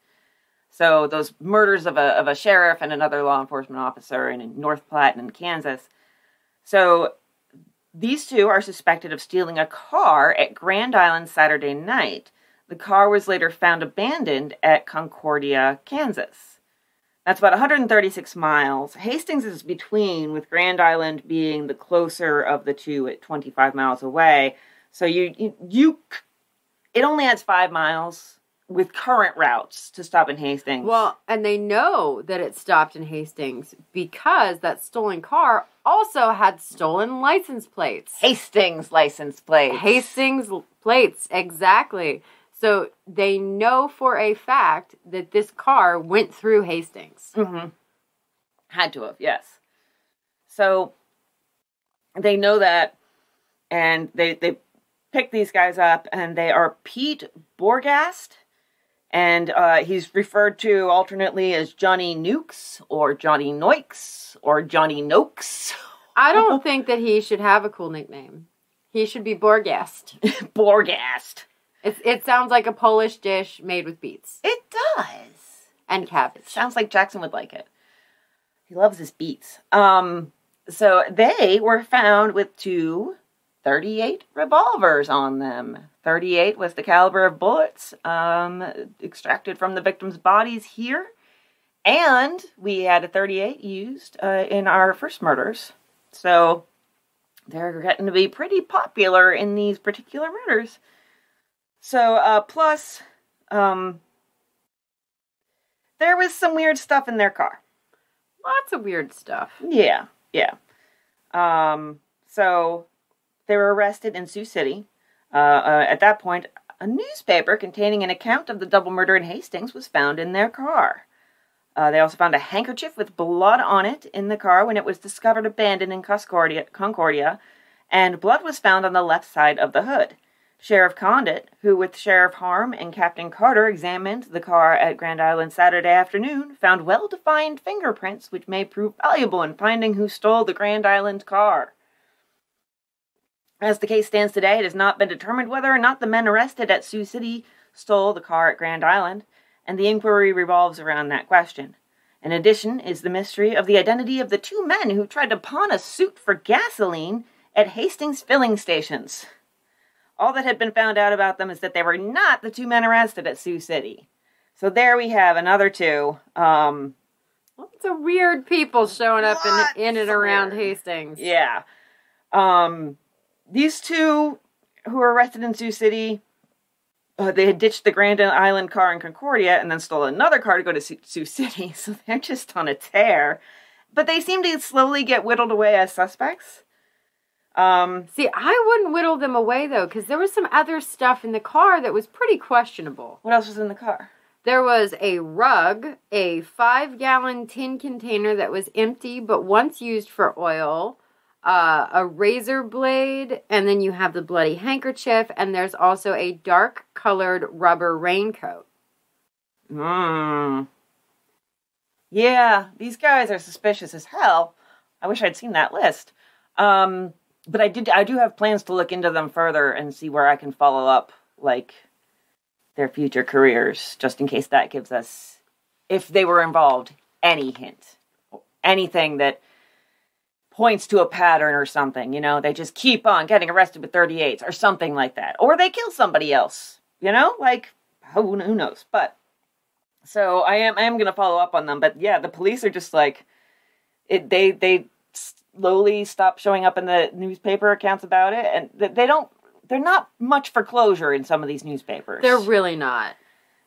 So those murders of a sheriff and another law enforcement officer in North Platte and Kansas. So these 2 are suspected of stealing a car at Grand Island Saturday night. The car was later found abandoned at Concordia, Kansas. That's about 136 miles. Hastings is between, with Grand Island being the closer of the 2 at 25 miles away. So it only adds 5 miles with current routes to stop in Hastings. Well, and they know that it stopped in Hastings because that stolen car also had stolen license plates. Hastings license plates. Hastings plates, exactly. So they know for a fact that this car went through Hastings. Mm-hmm. Had to have, yes. So they know that, and they pick these guys up, and they are Pete Borgast, And he's referred to alternately as Johnny Nukes, or Johnny Noikes, or Johnny Nokes. I don't think that he should have a cool nickname. He should be Borgast. Borgast. It sounds like a Polish dish made with beets. It does. And cabbage. Sounds like Jackson would like it. He loves his beets. So they were found with 2 .38 revolvers on them. 38 was the caliber of bullets extracted from the victims' bodies here. And we had a 38 used in our first murders. So they're getting to be pretty popular in these particular murders. So, plus, there was some weird stuff in their car. Lots of weird stuff. Yeah. So they were arrested in Sioux City. At that point, a newspaper containing an account of the double murder in Hastings was found in their car. They also found a handkerchief with blood on it in the car when it was discovered abandoned in Concordia, and blood was found on the left side of the hood. Sheriff Condit, who with Sheriff Harm and Captain Carter examined the car at Grand Island Saturday afternoon, found well-defined fingerprints which may prove valuable in finding who stole the Grand Island car. As the case stands today, it has not been determined whether or not the men arrested at Sioux City stole the car at Grand Island, and the inquiry revolves around that question. In addition is the mystery of the identity of the 2 men who tried to pawn a suit for gasoline at Hastings filling stations. All that had been found out about them is that they were not the 2 men arrested at Sioux City. So there we have another 2. Lots of weird people showing up in and around Hastings. Yeah. These 2 who were arrested in Sioux City, they had ditched the Grand Island car in Concordia and then stole another car to go to Sioux City. So they're just on a tear. But they seem to slowly get whittled away as suspects. See, I wouldn't whittle them away, though, because there was some other stuff in the car that was pretty questionable. What else was in the car? There was a rug, a 5-gallon tin container that was empty but once used for oil, a razor blade, and then you have the bloody handkerchief, and there's also a dark-colored rubber raincoat. Yeah, these guys are suspicious as hell. I wish I'd seen that list. But I do have plans to look into them further and see where I can follow up, like, their future careers, just in case that gives us, if they were involved, any hint. Anything that points to a pattern or something, you know? They just keep on getting arrested with 38s or something like that. Or they kill somebody else, you know? Like, who knows? But, so I am going to follow up on them. But yeah, the police are just like, they slowly stop showing up in the newspaper accounts about it, and they're not much for closure in some of these newspapers. They're really not.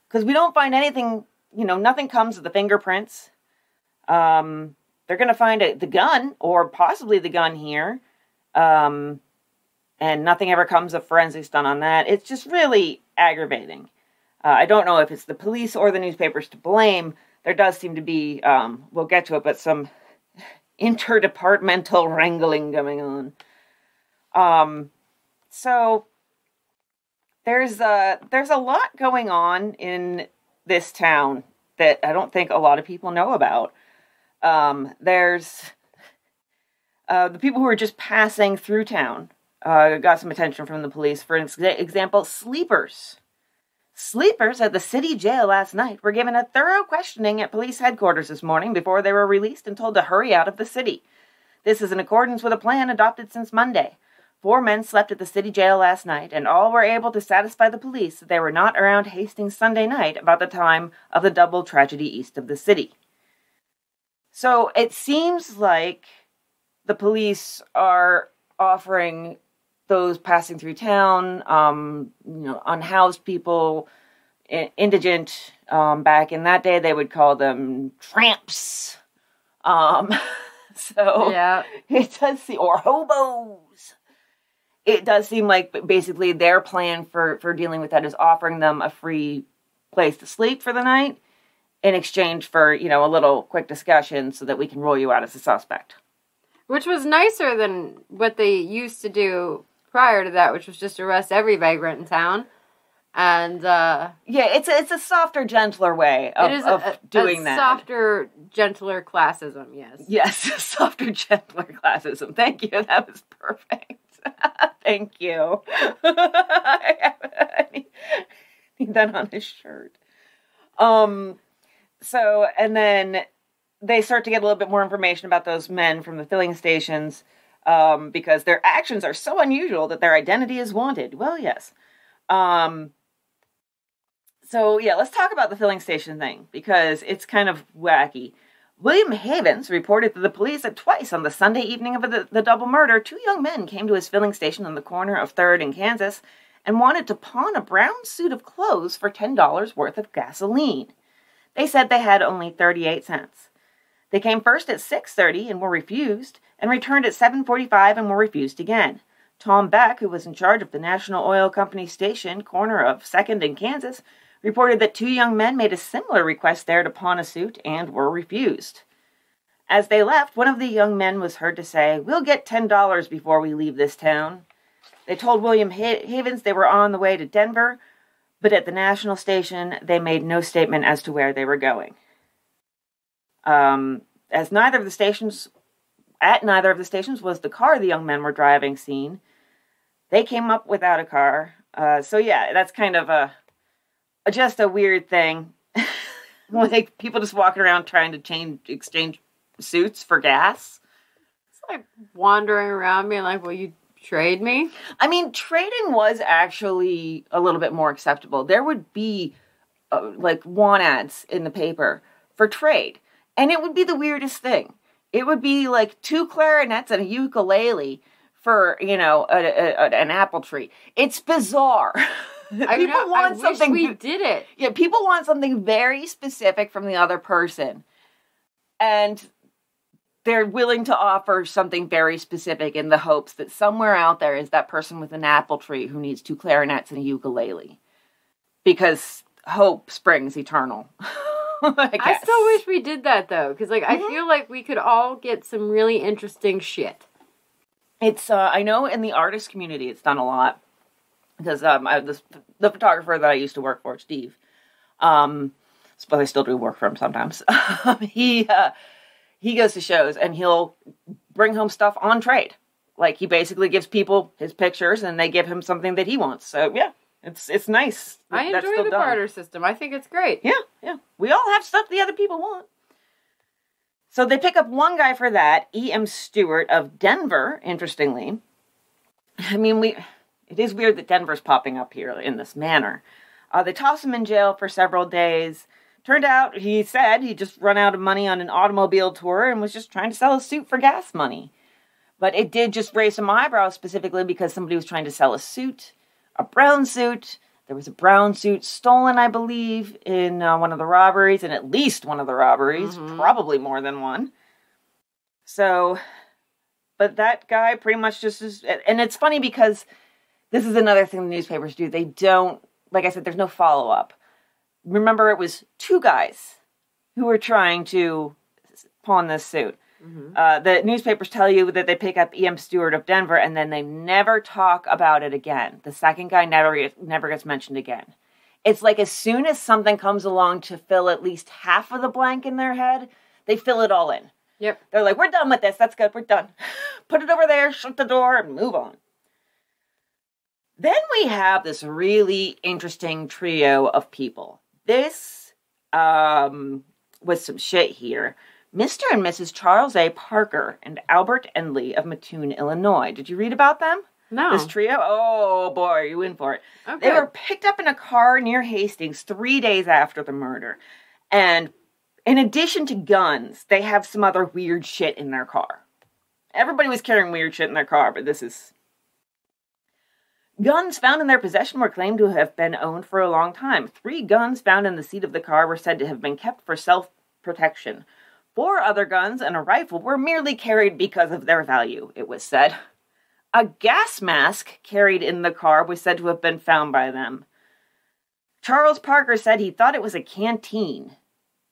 Because we don't find anything, you know, nothing comes of the fingerprints. They're going to find the gun, or possibly the gun here, and nothing ever comes of forensics done on that. It's just really aggravating. I don't know if it's the police or the newspapers to blame. There does seem to be, we'll get to it, but some interdepartmental wrangling going on. So there's a lot going on in this town that I don't think a lot of people know about. There's the people who are just passing through town got some attention from the police. For example, sleepers. Sleepers at the city jail last night were given a thorough questioning at police headquarters this morning before they were released and told to hurry out of the city. This is in accordance with a plan adopted since Monday. 4 men slept at the city jail last night, and all were able to satisfy the police that they were not around Hastings Sunday night about the time of the double tragedy east of the city. So it seems like the police are offering those passing through town, unhoused people, indigent. Back in that day, they would call them tramps. So yeah, it does seem, or hobos. It does seem like basically their plan for dealing with that is offering them a free place to sleep for the night in exchange for, a little quick discussion so that we can roll you out as a suspect. Which was nicer than what they used to do prior to that, which was just arrest every vagrant in town. And yeah, it's a softer, gentler way of doing that. Softer, gentler classism, yes. Yes, softer, gentler classism. Thank you. That was perfect. Thank you. I need that on his shirt. So, and then they start to get a little bit more information about those men from the filling stations, because their actions are so unusual that their identity is wanted. Well, yes. So, yeah, let's talk about the filling station thing, because it's kind of wacky. William Havens reported to the police that twice on the Sunday evening of the double murder, 2 young men came to his filling station on the corner of 3rd and Kansas and wanted to pawn a brown suit of clothes for $10 worth of gasoline. They said they had only 38 cents. They came first at 6:30 and were refused, and returned at 7:45 and were refused again. Tom Beck, who was in charge of the National Oil Company station, corner of 2nd and Kansas, reported that 2 young men made a similar request there to pawn a suit and were refused. As they left, one of the young men was heard to say, "We'll get $10 before we leave this town." They told William Havens they were on the way to Denver, but at the national station, they made no statement as to where they were going. As neither of the stations was the car the young men were driving seen, they came up without a car. So yeah, that's kind of just a weird thing. Like people just walking around trying to exchange suits for gas. It's like wandering around being like, "Will you trade me?" I mean, trading was actually a little bit more acceptable. There would be like want ads in the paper for trade. And it would be the weirdest thing. It would be like 2 clarinets and a ukulele for, an apple tree. It's bizarre. I wish we did it. Yeah, people want something very specific from the other person. And they're willing to offer something very specific in the hopes that somewhere out there is that person with an apple tree who needs 2 clarinets and a ukulele. Because hope springs eternal. I still wish we did that, though, because I feel like we could all get some really interesting shit. It's I know in the artist community it's done a lot, because the photographer that I used to work for, Steve, but I still do work for him sometimes. He goes to shows and he'll bring home stuff on trade. Like he basically gives people his pictures and they give him something that he wants. So yeah. It's nice. I enjoy the barter system. I think it's great. Yeah. We all have stuff the other people want. So they pick up one guy for that, E.M. Stewart of Denver, interestingly. I mean, it is weird that Denver's popping up here in this manner. They toss him in jail for several days. Turned out, he said, he just run out of money on an automobile tour and was just trying to sell a suit for gas money. But it did just raise some eyebrows, specifically because somebody was trying to sell a suit. A brown suit. There was a brown suit stolen, I believe, in one of the robberies, and at least one of the robberies, probably more than one. So, but that guy pretty much just is, and it's funny because this is another thing the newspapers do. They don't, like I said, there's no follow-up. Remember, it was 2 guys who were trying to pawn this suit. The newspapers tell you that they pick up E.M. Stewart of Denver, and then they never talk about it again. The second guy never gets mentioned again. It's like as soon as something comes along to fill at least half of the blank in their head, they fill it all in. Yep. They're like, "We're done with this. That's good. We're done. Put it over there, shut the door, and move on." Then we have this really interesting trio of people. This was some shit here. Mr. and Mrs. Charles A. Parker and Albert Endley of Mattoon, Illinois. Did you read about them? No. This trio? Oh, boy, are you in for it. Okay. They were picked up in a car near Hastings 3 days after the murder. And in addition to guns, they have some other weird shit in their car. Everybody was carrying weird shit in their car, but this is... Guns found in their possession were claimed to have been owned for a long time. 3 guns found in the seat of the car were said to have been kept for self-protection. 4 other guns and a rifle were merely carried because of their value, it was said. A gas mask carried in the car was said to have been found by them. Charles Parker said he thought it was a canteen.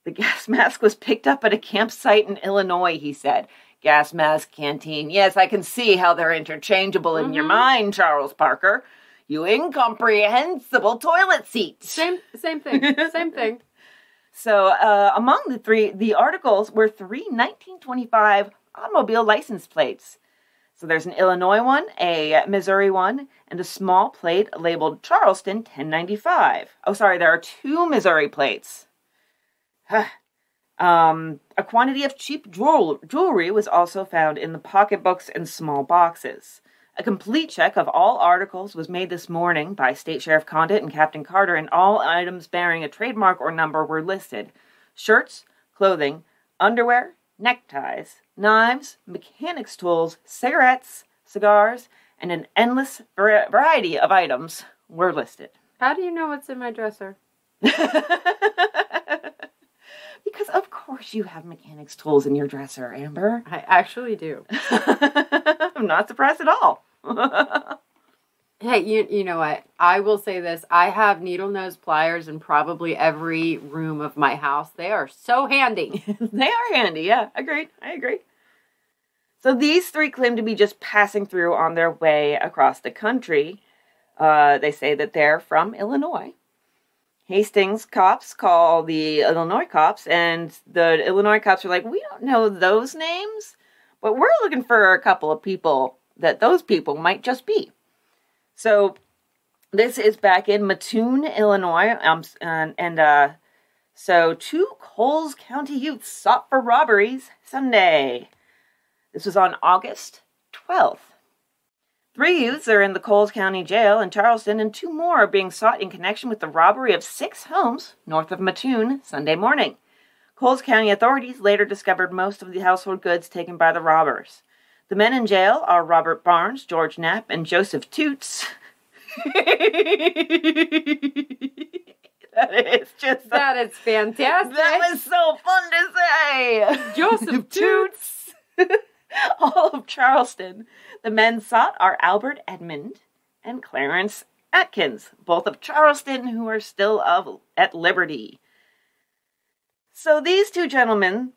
The gas mask was picked up at a campsite in Illinois, he said. Gas mask, canteen. Yes, I can see how they're interchangeable in your mind, Charles Parker. You incomprehensible toilet seat. Same thing. Same thing. So among the articles were 3 1925 automobile license plates. So there's an Illinois one, a Missouri one, and a small plate labeled Charleston 1095. Oh, sorry, there are 2 Missouri plates. A quantity of cheap jewelry was also found in the pocketbooks and small boxes. A complete check of all articles was made this morning by State Sheriff Condit and Captain Carter, and all items bearing a trademark or number were listed. Shirts, clothing, underwear, neckties, knives, mechanics tools, cigarettes, cigars, and an endless variety of items were listed. How do you know what's in my dresser? Because of course you have mechanics tools in your dresser, Amber. I actually do. I'm not surprised at all. Hey, you know what? I will say this. I have needle nose pliers in probably every room of my house. They are so handy. They are handy, yeah. Agreed. I agree. So these 3 claim to be just passing through on their way across the country. They say that they're from Illinois. Hastings cops call the Illinois cops, and the Illinois cops are like, we don't know those names, but we're looking for a couple of people that those people might just be. So this is back in Mattoon, Illinois, so 2 Coles County youths sought for robberies Sunday. This was on August 12th. 3 youths are in the Coles County Jail in Charleston, and 2 more are being sought in connection with the robbery of 6 homes north of Mattoon Sunday morning. Coles County authorities later discovered most of the household goods taken by the robbers. The men in jail are Robert Barnes, George Knapp, and Joseph Toots. That is fantastic. That was so fun to say. Joseph Toots. All of Charleston. The men sought are Albert Edmund and Clarence Atkins, both of Charleston, who are still at liberty. So these 2 gentlemen,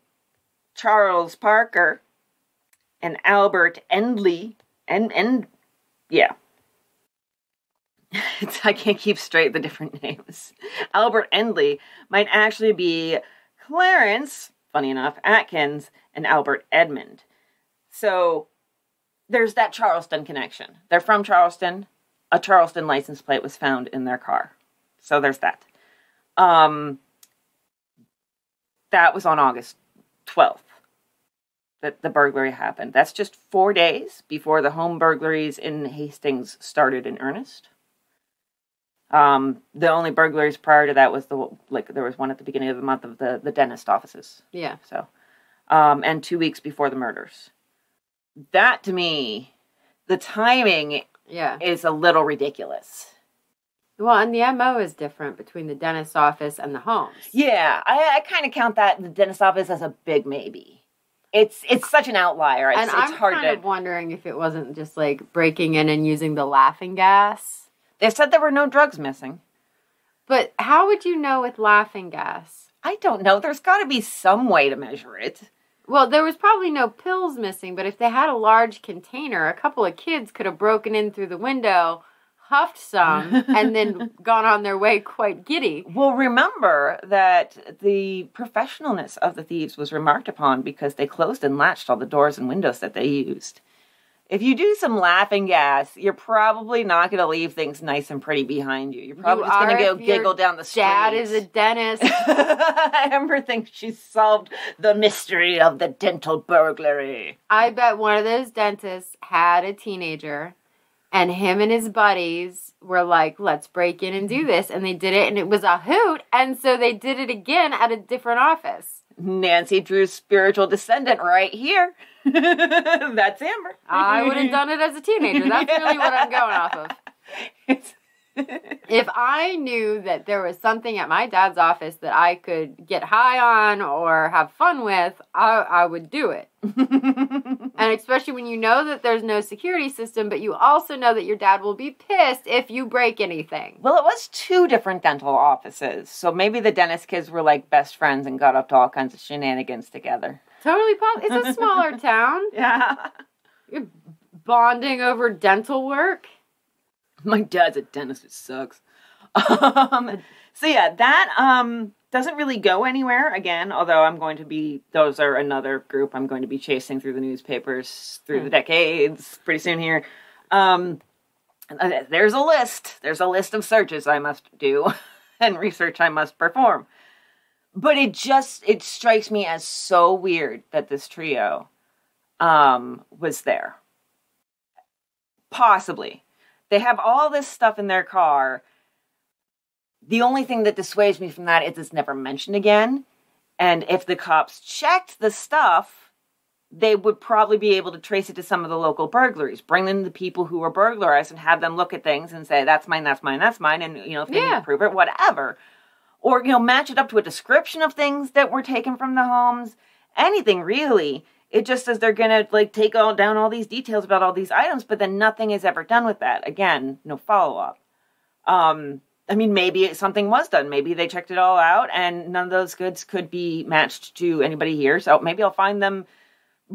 Charles Parker and Albert Endley, yeah. I can't keep straight the different names. Albert Endley might actually be Clarence, funny enough, Atkins, and Albert Edmund. So there's that Charleston connection. They're from Charleston. A Charleston license plate was found in their car. So there's that. That was on August 12th that the burglary happened. That's just 4 days before the home burglaries in Hastings started in earnest. The only burglaries prior to that was there was one at the beginning of the month of the dentist offices. Yeah. So, and 2 weeks before the murders. That, to me, the timing is a little ridiculous. Well, and the MO is different between the dentist's office and the homes. Yeah, I kind of count the dentist's office as a big maybe. It's such an outlier. And I'm kind of wondering if it wasn't just like breaking in and using the laughing gas. They said there were no drugs missing. But how would you know with laughing gas? I don't know. There's got to be some way to measure it. Well, there was probably no pills missing, but if they had a large container, a couple of kids could have broken in through the window, huffed some, and then gone on their way quite giddy. Well, remember that the professionalness of the thieves was remarked upon because they closed and latched all the doors and windows that they used. If you do some laughing gas, you're probably not going to leave things nice and pretty behind you. You're probably just going to go giggle down the street. Dad is a dentist. Amber thinks she's solved the mystery of the dental burglary. I bet one of those dentists had a teenager, and him and his buddies were like, let's break in and do this. And they did it, and it was a hoot. And so they did it again at a different office. Nancy Drew's spiritual descendant right here. That's Amber. I would have done it as a teenager. That's really what I'm going off of. If I knew that there was something at my dad's office that I could get high on or have fun with, I would do it. And especially when you know that there's no security system, but you also know that your dad will be pissed if you break anything. Well, it was 2 different dental offices, so maybe the dentist kids were like best friends and got up to all kinds of shenanigans together. Totally possible. It's a smaller town. Yeah. You're bonding over dental work. My dad's a dentist. It sucks. So yeah, that doesn't really go anywhere again, although those are another group I'm going to be chasing through the newspapers through the decades pretty soon here. There's a list. There's a list of searches I must do and research I must perform. But it strikes me as so weird that this trio was there. Possibly. They have all this stuff in their car. The only thing that dissuades me from that is it's never mentioned again. And if the cops checked the stuff, they would probably be able to trace it to some of the local burglaries. Bring in the people who were burglarized and have them look at things and say, that's mine, that's mine, that's mine. And, if they need to prove it, whatever. Or, match it up to a description of things that were taken from the homes. Anything, really. It just says they're going to, take down all these details about all these items, but then nothing is ever done with that. Again, no follow-up. Maybe something was done. Maybe they checked it all out, and none of those goods could be matched to anybody here. So maybe I'll find them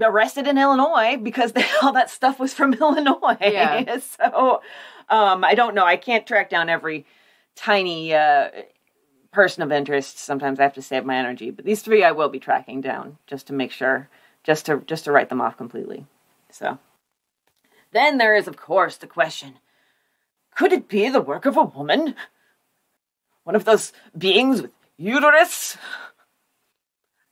arrested in Illinois because all that stuff was from Illinois. Yeah. So I don't know. I can't track down every tiny person of interest. Sometimes I have to save my energy. But these three I will be tracking down just to make sure, just to write them off completely. So then there is, of course, the question, could it be the work of a woman? One of those beings with uterus?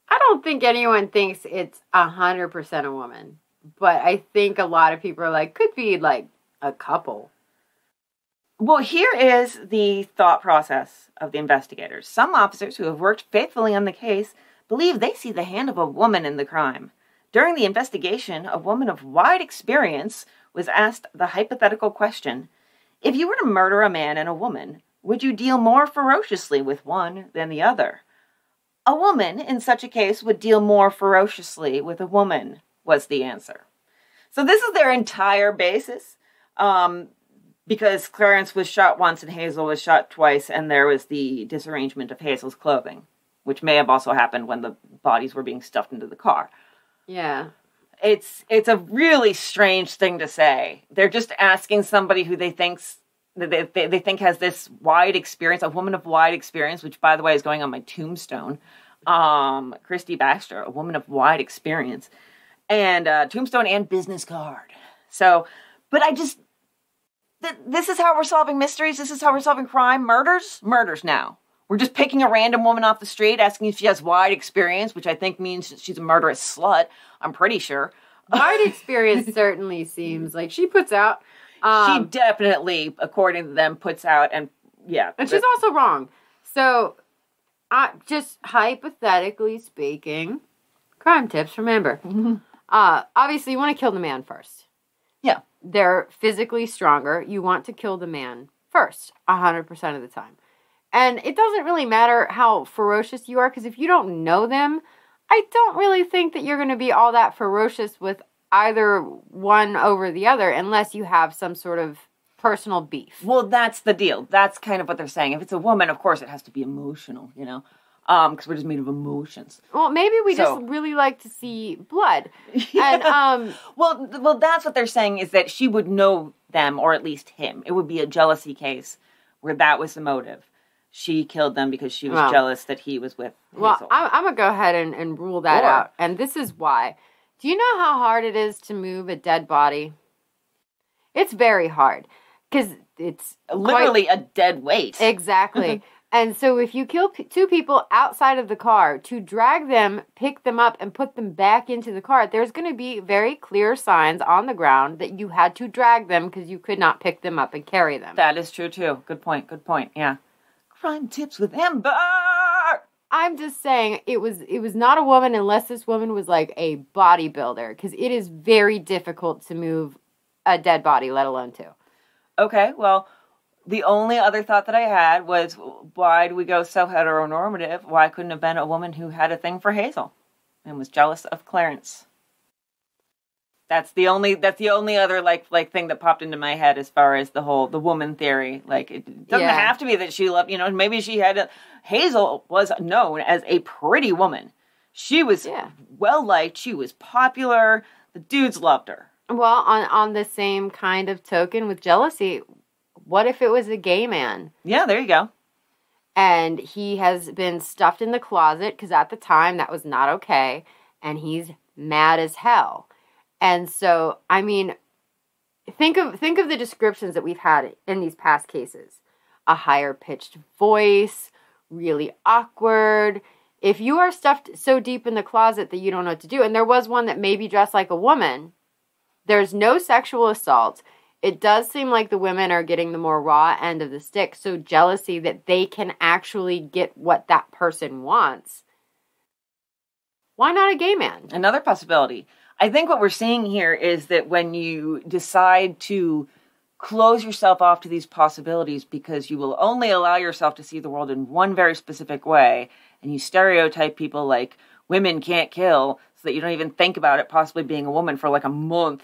I don't think anyone thinks it's 100% a woman. But I think a lot of people are like, could be a couple. Well, here is the thought process of the investigators. Some officers who have worked faithfully on the case believe they see the hand of a woman in the crime. During the investigation, a woman of wide experience was asked the hypothetical question, if you were to murder a man and a woman, would you deal more ferociously with one than the other? A woman, in such a case, would deal more ferociously with a woman, was the answer. So this is their entire basis, because Clarence was shot once and Hazel was shot twice, and there was the disarrangement of Hazel's clothing, which may have also happened when the bodies were being stuffed into the car. Yeah. It's a really strange thing to say. They're just asking somebody who they think has this wide experience, a woman of wide experience, which, by the way, is going on my tombstone. Christy Baxter, a woman of wide experience, and tombstone and business card. So, but this is how we're solving mysteries. This is how we're solving crime. Murders now. We're just picking a random woman off the street, asking if she has wide experience, which I think means she's a murderous slut. I'm pretty sure. Wide experience certainly seems like she puts out. She definitely, according to them, puts out, and yeah. And she's also wrong. So, just hypothetically speaking, crime tips, remember. Obviously, you want to kill the man first. Yeah. They're physically stronger. You want to kill the man first, 100% of the time. And it doesn't really matter how ferocious you are, because if you don't know them, I don't really think that you're going to be all that ferocious with either one over the other, unless you have some sort of personal beef. Well, that's the deal. That's kind of what they're saying. If it's a woman, of course, it has to be emotional, because we're just made of emotions. Well, maybe we just really like to see blood. Yeah. And well, that's what they're saying, is that she would know them, or at least him. It would be a jealousy case where that was the motive. She killed them because she was jealous that he was with Hazel. Well, I'm going to go ahead and rule that out. And this is why. Do you know how hard it is to move a dead body? It's very hard. Because it's literally a dead weight. Exactly. And so if you kill two people outside of the car, to drag them, pick them up, and put them back into the car, there's going to be very clear signs on the ground that you had to drag them because you could not pick them up and carry them. That is true, too. Good point. Yeah. Crime tips with Amber! I'm just saying it was not a woman unless this woman was like a bodybuilder, because it is very difficult to move a dead body, let alone two. Okay, well, the only other thought that I had was, why do we go so heteronormative? Why couldn't it have been a woman who had a thing for Hazel and was jealous of Clarence? That's the only other like thing that popped into my head as far as the woman theory. Like, it doesn't have to be that she loved, maybe she had Hazel was known as a pretty woman. She was well liked. She was popular. The dudes loved her. Well, on the same kind of token with jealousy, What if it was a gay man? Yeah, there you go. And he has been stuffed in the closet because at the time that was not okay. And he's mad as hell. And so, I mean, think of the descriptions that we've had in these past cases. A higher pitched voice, really awkward. If you are stuffed so deep in the closet that you don't know what to do, and there was one that maybe dressed like a woman, there's no sexual assault. It does seem like the women are getting the more raw end of the stick, so jealousy that they can actually get what that person wants. Why not a gay man? Another possibility. I think what we're seeing here is that when you decide to close yourself off to these possibilities because you will only allow yourself to see the world in one very specific way, and you stereotype people like women can't kill so that you don't even think about it possibly being a woman for like a month,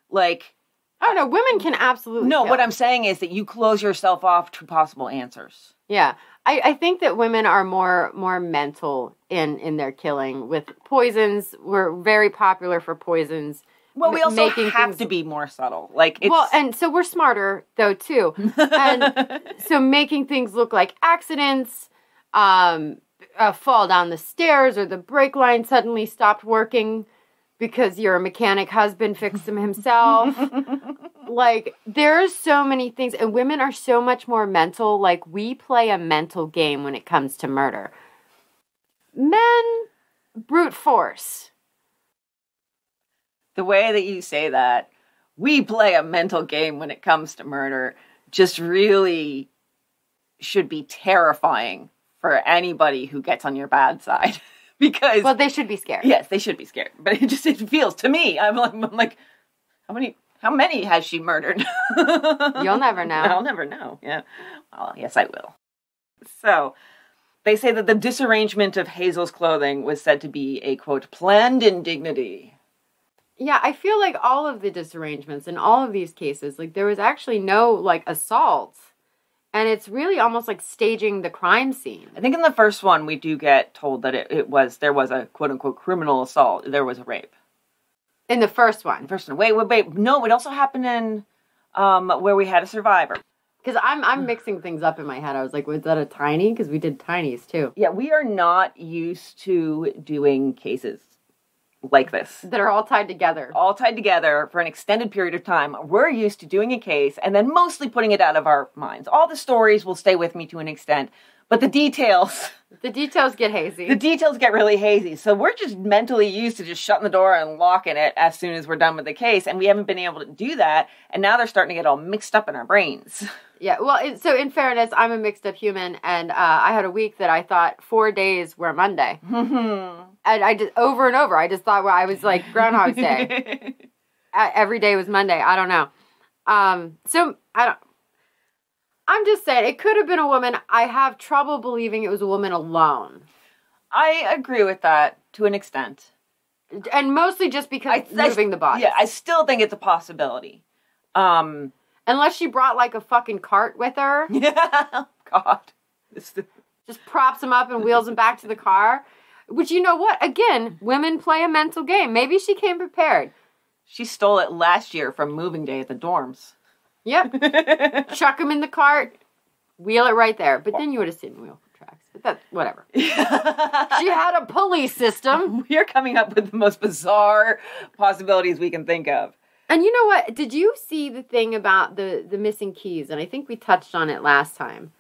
like... Oh, no, women can absolutely No, kill. what I'm saying is that you close yourself off to possible answers. Yeah. I think that women are more mental in their killing. With poisons, we're very popular for poisons. Well, we also have to be more subtle. Like, it's... Well, and so we're smarter, though, too. And so making things look like accidents, fall down the stairs, or the brake line suddenly stopped working because your mechanic husband fixed them himself. Like, there's so many things. And women are so much more mental. Like, we play a mental game when it comes to murder. Men, brute force. The way that you say that, we play a mental game when it comes to murder, just really should be terrifying for anybody who gets on your bad side. Because... Well, they should be scared. Yes, they should be scared. But it feels, to me, I'm like, how many has she murdered? You'll never know. I'll never know, yeah. Well, yes, I will. So, they say that the disarrangement of Hazel's clothing was said to be a, quote, planned indignity. Yeah, I feel like all of the disarrangements in all of these cases, like, there was actually no, like, assault. And it's really almost like staging the crime scene. I think in the first one, we do get told that there was a quote-unquote criminal assault. There was a rape. In the first one? Wait. No, it also happened in where we had a survivor. Because I'm mixing things up in my head. I was like, was that a tiny? Because we did tinies, too. Yeah, we are not used to doing cases like this. That are all tied together. All tied together for an extended period of time. We're used to doing a case and then mostly putting it out of our minds. All the stories will stay with me to an extent, but the details... The details get hazy. The details get really hazy. So we're just mentally used to just shutting the door and locking it as soon as we're done with the case, and we haven't been able to do that, and now they're starting to get all mixed up in our brains. Yeah, well, so in fairness, I'm a mixed up human, and I had a week that I thought 4 days were Monday. And I just, over and over, I just thought, well, I was like Groundhog's Day. Every day was Monday. I don't know. I'm just saying, it could have been a woman. I have trouble believing it was a woman alone. I agree with that to an extent. And mostly just because moving the body. Yeah, I still think it's a possibility. Unless she brought like a fucking cart with her. Yeah, God. Just props him up and wheels him back to the car. Which, you know what? Again, women play a mental game. Maybe she came prepared. She stole it last year from moving day at the dorms. Yep. Chuck him in the cart, wheel it right there. But then you would have seen wheel tracks. But that's whatever. She had a pulley system. We are coming up with the most bizarre possibilities we can think of. And you know what? Did you see the thing about the missing keys? And I think we touched on it last time.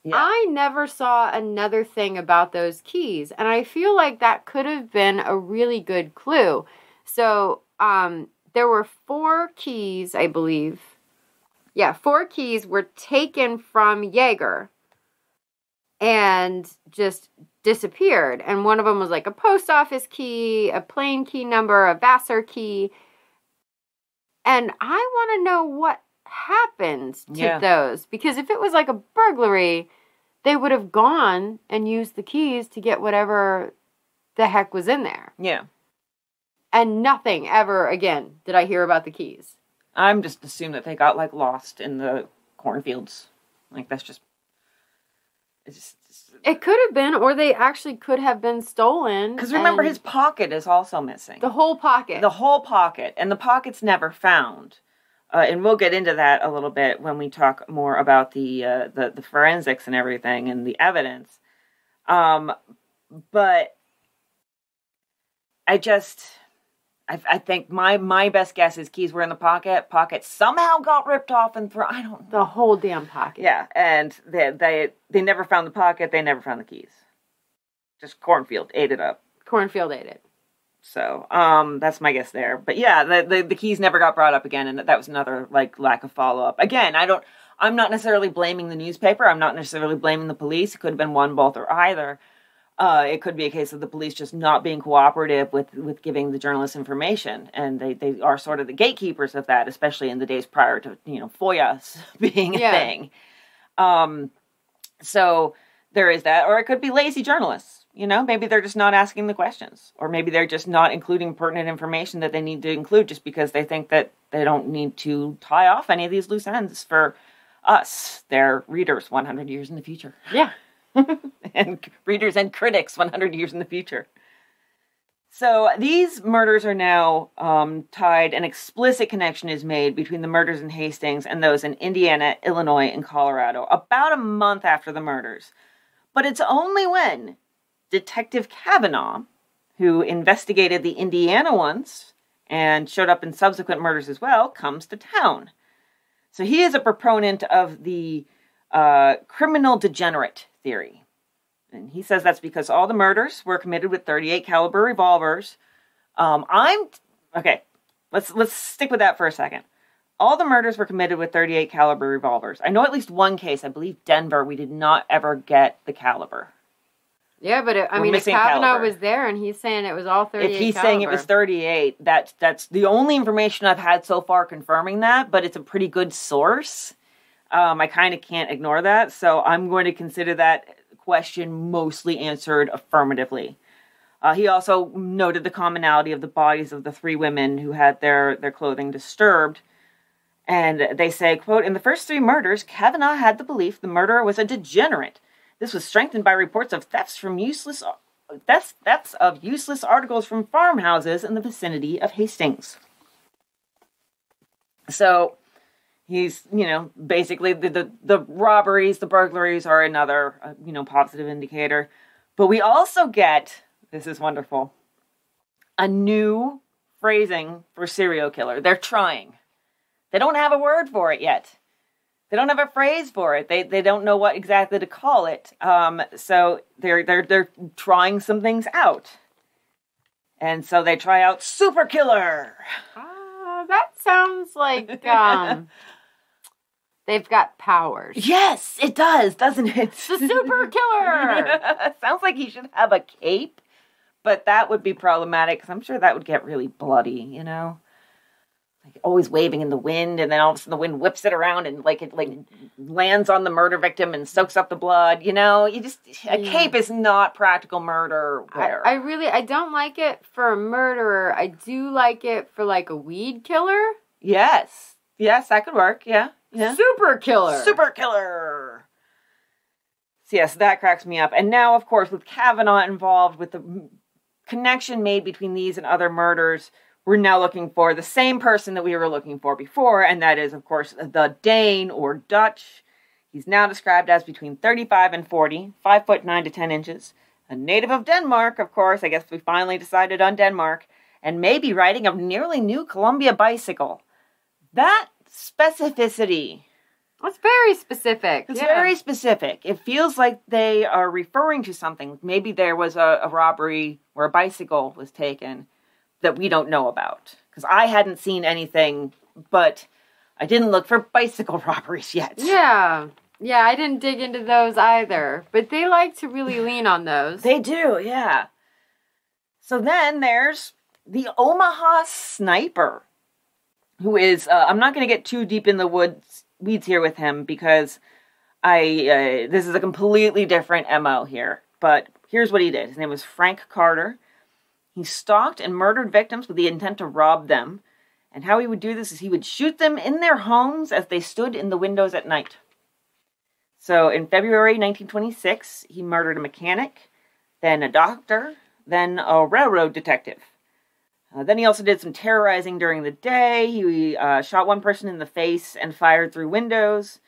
Yeah. I never saw another thing about those keys. And I feel like that could have been a really good clue. So, there were 4 keys, I believe. Yeah, 4 keys were taken from Yager and just disappeared. And one of them was like a post office key, a plane key number, a Vassar key. And I want to know what happened to those. Because if it was like a burglary, they would have gone and used the keys to get whatever the heck was in there. Yeah. And nothing ever again did I hear about the keys. I'm just assuming that they got, like, lost in the cornfields. Like, that's just... It could have been, or they actually could have been stolen. Because remember, his pocket is also missing. The whole pocket. The whole pocket. And the pocket's never found. And we'll get into that a little bit when we talk more about the forensics and everything and the evidence. But I think my best guess is keys were in the pocket. Pocket somehow got ripped off and thrown. I don't know. The whole damn pocket. Yeah, and they never found the pocket. They never found the keys. Just cornfield ate it up. Cornfield ate it. So, that's my guess there. But yeah, the keys never got brought up again, and that was another lack of follow up. Again, I'm not necessarily blaming the newspaper. I'm not necessarily blaming the police. It could have been one, both, or either. It could be a case of the police just not being cooperative with giving the journalists information. And they are sort of the gatekeepers of that, especially in the days prior to, FOIA being a thing. So there is that. Or it could be lazy journalists. Maybe they're just not asking the questions. Or maybe they're just not including pertinent information that they need to include just because they think that they don't need to tie off any of these loose ends for us, their readers, 100 years in the future. Yeah. And readers and critics 100 years in the future. So these murders are now tied. An explicit connection is made between the murders in Hastings and those in Indiana, Illinois, and Colorado about a month after the murders. But it's only when Detective Kavanaugh, who investigated the Indiana ones and showed up in subsequent murders as well, comes to town. So he is a proponent of the criminal degenerate theory. And he says that's because all the murders were committed with .38 caliber revolvers. Okay, let's stick with that for a second. All the murders were committed with .38 caliber revolvers. I know at least one case, I believe Denver, we did not ever get the caliber. Yeah, but if Kavanaugh was there and he's saying it was all 38 if he's caliber. saying it was 38, that's the only information I've had so far confirming that, but it's a pretty good source. I kind of can't ignore that, so I'm going to consider that question mostly answered affirmatively. He also noted the commonality of the bodies of the three women who had their clothing disturbed. And they say, quote, in the first three murders, Kavanaugh had the belief the murderer was a degenerate. This was strengthened by reports of thefts of useless articles from farmhouses in the vicinity of Hastings. So he's, basically the robberies, the burglaries are another, positive indicator. But we also get, this is wonderful, a new phrasing for serial killer. They're trying. They don't have a word for it yet. They don't have a phrase for it. They don't know what exactly to call it. So they're trying some things out. And so they try out super killer. That sounds like they've got powers. Yes, it does, doesn't it? The super killer! Sounds like he should have a cape, but that would be problematic because I'm sure that would get really bloody, Like always waving in the wind, and then all of a sudden the wind whips it around and it lands on the murder victim and soaks up the blood. A cape is not practical murder wear. I don't like it for a murderer. I do like it for a weed killer. Yes, that could work. Yeah. Super killer. Super killer. So yes, that cracks me up. And now, of course, with Kavanaugh involved, with the connection made between these and other murders, we're now looking for the same person that we were looking for before, and that is, of course, the Dane or Dutch. He's now described as between 35 and 40, 5 foot 9 to 10 inches, a native of Denmark, of course. I guess we finally decided on Denmark, and maybe riding a nearly new Columbia bicycle. That specificity. That's very specific. It's very specific. It feels like they are referring to something. Maybe there was a robbery where a bicycle was taken that we don't know about. Because I hadn't seen anything, but I didn't look for bicycle robberies yet. Yeah, I didn't dig into those either. But they like to really lean on those. They do, yeah. So then there's the Omaha sniper, who is, I'm not going to get too deep in the weeds here with him because this is a completely different MO here. But here's what he did. His name was Frank Carter. He stalked and murdered victims with the intent to rob them. And how he would do this is he would shoot them in their homes as they stood in the windows at night. So in February 1926, he murdered a mechanic, then a doctor, then a railroad detective. Then he also did some terrorizing during the day. He shot one person in the face and fired through windows,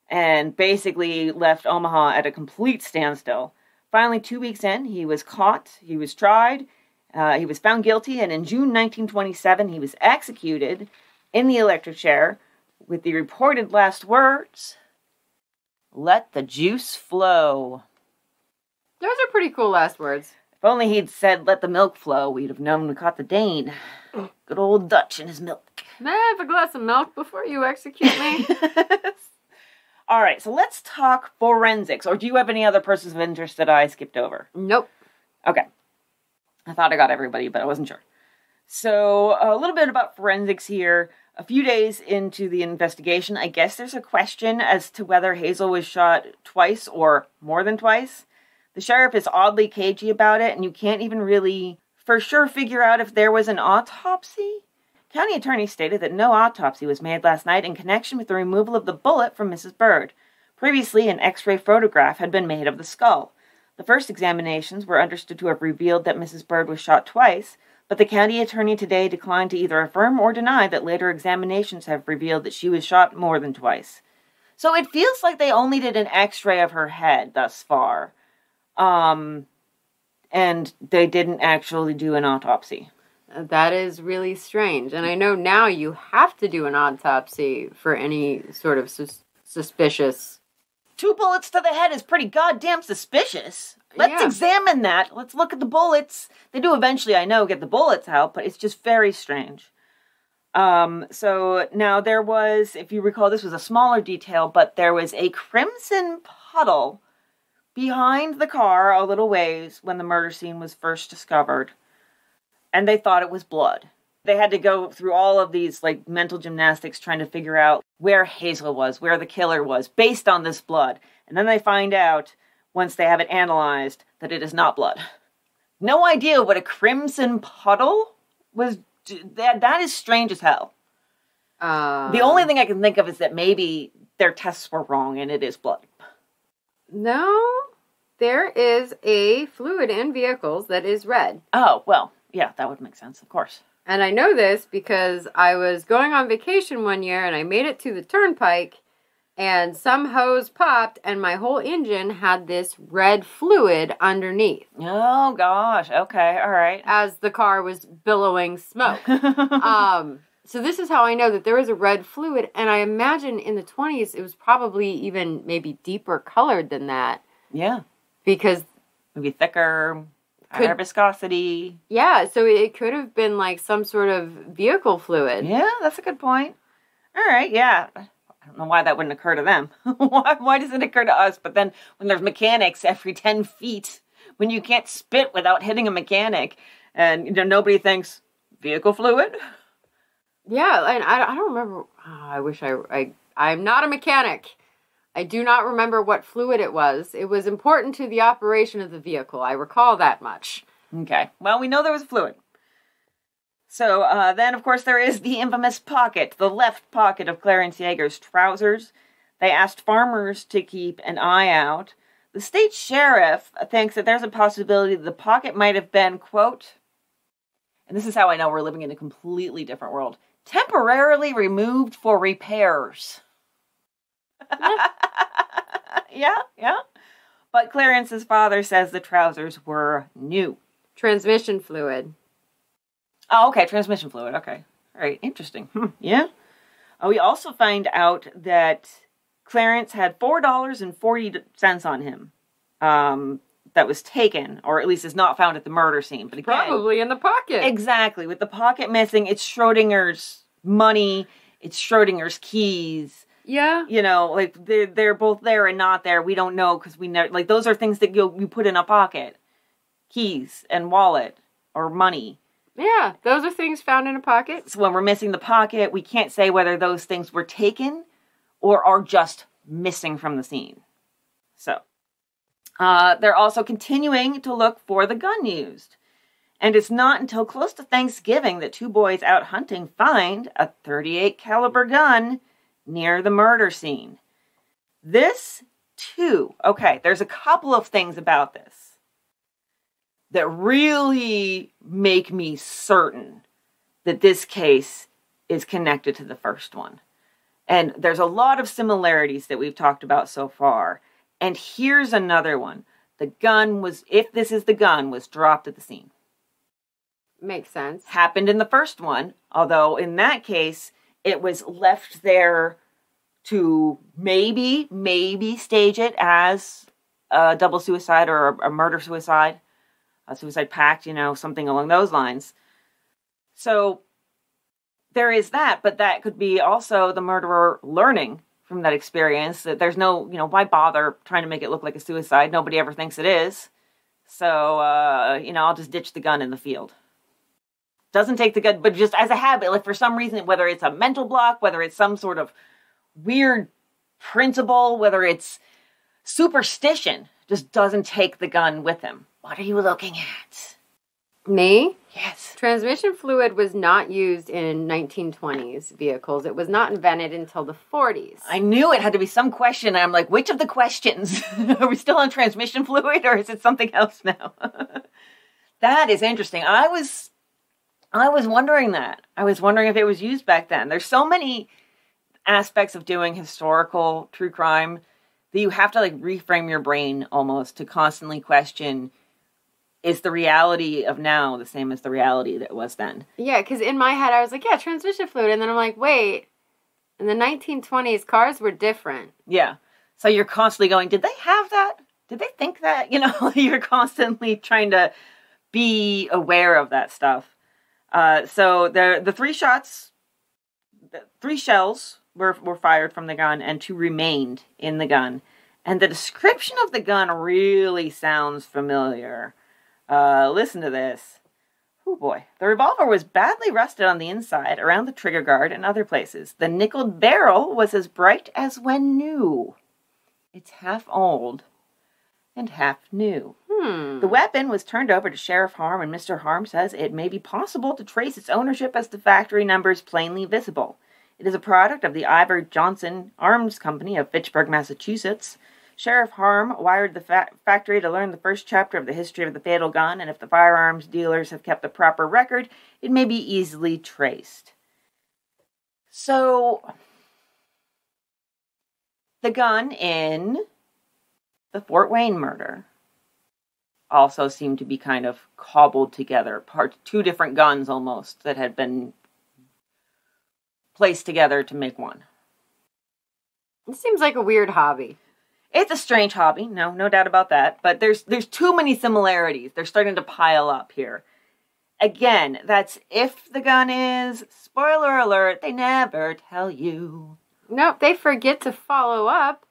and basically left Omaha at a complete standstill. Finally, 2 weeks in, he was caught, he was tried, he was found guilty, and in June 1927, he was executed in the electric chair with the reported last words, "Let the juice flow." Those are pretty cool last words. If only he'd said, "Let the milk flow," we'd have known we caught the Dane. Good old Dutch and his milk. May I have a glass of milk before you execute me? All right, so let's talk forensics. Or do you have any other persons of interest that I skipped over? Nope. Okay. I thought I got everybody, but I wasn't sure. So a little bit about forensics here. A few days into the investigation, I guess there's a question as to whether Hazel was shot twice or more than twice. The sheriff is oddly cagey about it, and you can't even really for sure figure out if there was an autopsy. County attorney stated that no autopsy was made last night in connection with the removal of the bullet from Mrs. Bird. Previously, an X-ray photograph had been made of the skull. The first examinations were understood to have revealed that Mrs. Bird was shot twice, but the county attorney today declined to either affirm or deny that later examinations have revealed that she was shot more than twice. So it feels like they only did an X-ray of her head thus far. And they didn't actually do an autopsy. That is really strange. And I know now you have to do an autopsy for any sort of suspicious... 2 bullets to the head is pretty goddamn suspicious. Let's examine that. Let's look at the bullets. They do eventually, I know, get the bullets out, but it's just very strange. So now there was, if you recall, this was a smaller detail, but there was a crimson puddle behind the car a little ways when the murder scene was first discovered. And they thought it was blood. They had to go through all of these mental gymnastics trying to figure out where Hazel was, where the killer was, based on this blood. And then they find out, once they have it analyzed, that it is not blood. No idea what a crimson puddle was. That is strange as hell. The only thing I can think of is that maybe their tests were wrong and it is blood. No, there is a fluid in vehicles that is red. Oh, well, yeah, that would make sense, of course. And I know this because I was going on vacation one year and I made it to the turnpike and some hose popped and my whole engine had this red fluid underneath. Oh, gosh. Okay, all right. As the car was billowing smoke. So this is how I know that there is a red fluid, and I imagine in the 20s it was probably even maybe deeper colored than that. Yeah. Because... maybe thicker, higher viscosity. Yeah, so it could have been some sort of vehicle fluid. Yeah, that's a good point. All right, yeah. I don't know why that wouldn't occur to them. Why does it occur to us? But then when there's mechanics every 10 feet, when you can't spit without hitting a mechanic, and nobody thinks, vehicle fluid? Yeah, and I don't remember. I wish I'm not a mechanic. I do not remember what fluid it was. It was important to the operation of the vehicle. I recall that much. Okay. Well, we know there was a fluid. So then, of course, there is the infamous pocket, the left pocket of Clarence Yager's trousers. They asked farmers to keep an eye out. The state sheriff thinks that there's a possibility that the pocket might have been, quote, and this is how I know we're living in a completely different world, temporarily removed for repairs. Yeah. But Clarence's father says the trousers were new. Transmission fluid. Oh, okay, transmission fluid, okay. All right, interesting. Yeah. We also find out that Clarence had $4.40 on him that was taken, or at least is not found at the murder scene. But again, probably in the pocket. Exactly. With the pocket missing, it's Schrodinger's money, it's Schrodinger's keys. Yeah. They're both there and not there. We don't know because we never, those are things that you put in a pocket. Keys and wallet or money. Yeah, those are things found in a pocket. So when we're missing the pocket, we can't say whether those things were taken or are just missing from the scene. So, they're also continuing to look for the gun used. And it's not until close to Thanksgiving that 2 boys out hunting find a .38 caliber gun near the murder scene. This, too, okay, there's a couple of things about this. that really make me certain that this case is connected to the first one. And there's a lot of similarities that we've talked about so far. And here's another one. The gun was, if this is the gun, was dropped at the scene. Makes sense. Happened in the first one, although in that case, it was left there to maybe stage it as a double suicide or a murder-suicide, a suicide pact, something along those lines. So there is that, but that could be also the murderer learning from that experience that there's no, why bother trying to make it look like a suicide? Nobody ever thinks it is. So, I'll just ditch the gun in the field. Doesn't take the gun, but just as a habit, like for some reason, whether it's a mental block, whether it's some sort of weird principle, whether it's superstition, just doesn't take the gun with him. What are you looking at? Me? Yes. Transmission fluid was not used in 1920s vehicles. It was not invented until the 40s. I knew it had to be some question. And I'm like, which of the questions? Are we still on transmission fluid or is it something else now? That is interesting. I was wondering that. I was wondering if it was used back then. There's so many aspects of doing historical true crime that you have to reframe your brain almost to constantly question, is the reality of now the same as the reality that was then? Yeah, because in my head I was like, yeah, transmission fluid. And then I'm like, wait, in the 1920s, cars were different. Yeah. So you're constantly going, did they have that? Did they think that? You're constantly trying to be aware of that stuff. So the 3 shots, 3 shells were fired from the gun and 2 remained in the gun. And the description of the gun really sounds familiar. Listen to this. Oh boy. The revolver was badly rusted on the inside, around the trigger guard and other places. The nickeled barrel was as bright as when new. It's half old and half new. The weapon was turned over to Sheriff Harm, and Mr. Harm says it may be possible to trace its ownership as the factory numbers plainly visible. It is a product of the Ivor Johnson Arms Company of Fitchburg, Massachusetts. Sheriff Harm wired the factory to learn the first chapter of the history of the fatal gun, and if the firearms dealers have kept the proper record, it may be easily traced. So, the gun in the Fort Wayne murder also seemed to be kind of cobbled together. 2 different guns almost that had been placed together to make one. It seems like a weird hobby. It's a strange hobby, no doubt about that. But there's too many similarities. They're starting to pile up here. Again, that's if the gun is, spoiler alert, they never tell you. Nope, they forget to follow up.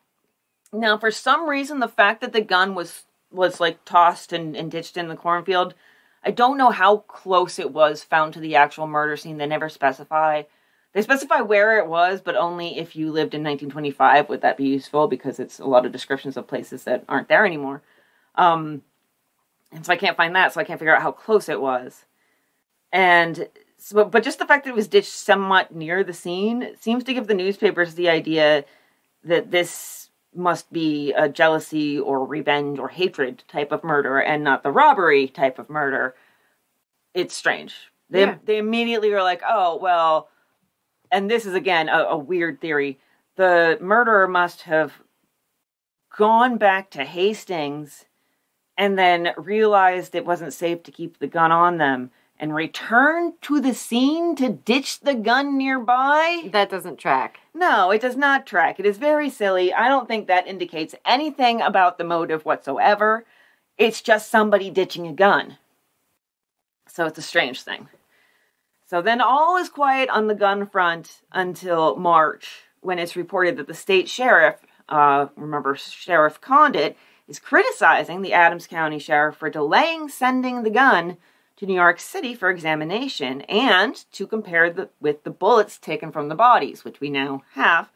Now, for some reason, the fact that the gun was tossed and ditched in the cornfield, I don't know how close it was found to the actual murder scene. They never specify. They specify where it was, but only if you lived in 1925 would that be useful, because it's a lot of descriptions of places that aren't there anymore. And so I can't find that, so I can't figure out how close it was. And so, but just the fact that it was ditched somewhat near the scene seems to give the newspapers the idea that this must be a jealousy or revenge or hatred type of murder and not the robbery type of murder. It's strange. They immediately were like, oh, well, and this is, again, a weird theory. The murderer must have gone back to Hastings and then realized it wasn't safe to keep the gun on them and returned to the scene to ditch the gun nearby. That doesn't track. No, it does not track. It is very silly. I don't think that indicates anything about the motive whatsoever. It's just somebody ditching a gun. So it's a strange thing. So then all is quiet on the gun front until March, when it's reported that the state sheriff, remember Sheriff Condit, is criticizing the Adams County Sheriff for delaying sending the gun to New York City for examination and to compare with the bullets taken from the bodies, which we now have.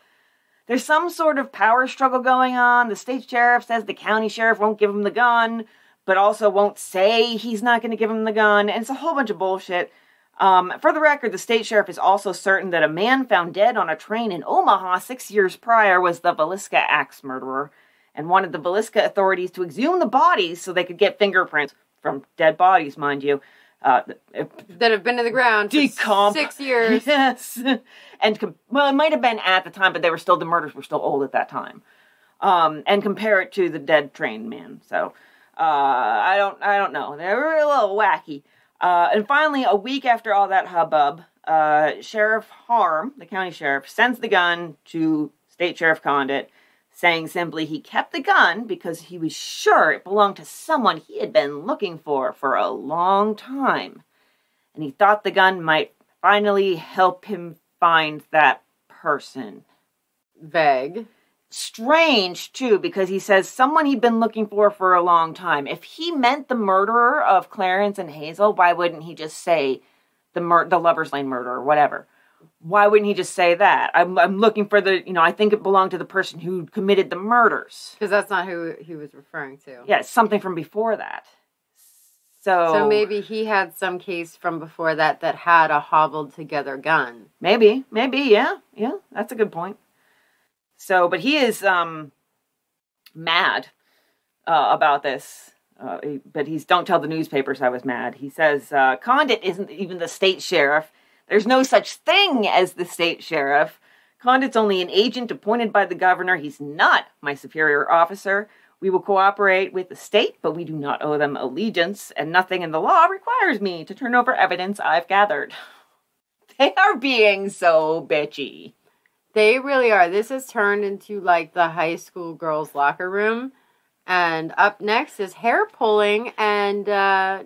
There's some sort of power struggle going on. The state sheriff says the county sheriff won't give him the gun, but also won't say he's not going to give him the gun, and it's a whole bunch of bullshit. For the record, the state sheriff is also certain that a man found dead on a train in Omaha 6 years prior was the Villisca axe murderer, and wanted the Villisca authorities to exhume the bodies so they could get fingerprints. from dead bodies, mind you. That have been in the ground for 6 years. Yes. And, it might have been at the time, but the murders were still old at that time. And compare it to the dead trained man. So, I don't know. They were a little wacky. And finally, a week after all that hubbub, Sheriff Harm, the county sheriff, sends the gun to State Sheriff Condit, saying simply he kept the gun because he was sure it belonged to someone he had been looking for a long time. And he thought the gun might finally help him find that person. Vague. Strange, too, because he says someone he'd been looking for a long time. If he meant the murderer of Clarence and Hazel, why wouldn't he just say the Lover's Lane murder or whatever? Why wouldn't he just say that? I'm looking for I think it belonged to the person who committed the murders. Because that's not who he was referring to. Yeah, it's something from before that. So maybe he had some case from before that had a hobbled together gun. Maybe, yeah, that's a good point. So, but he is mad about this. But don't tell the newspapers I was mad. He says, Condit isn't even the state sheriff. There's no such thing as the state sheriff. Condit's only an agent appointed by the governor. He's not my superior officer. We will cooperate with the state, but we do not owe them allegiance, and nothing in the law requires me to turn over evidence I've gathered. They are being so bitchy. They really are. This has turned into like the high school girls' locker room. And up next is hair pulling and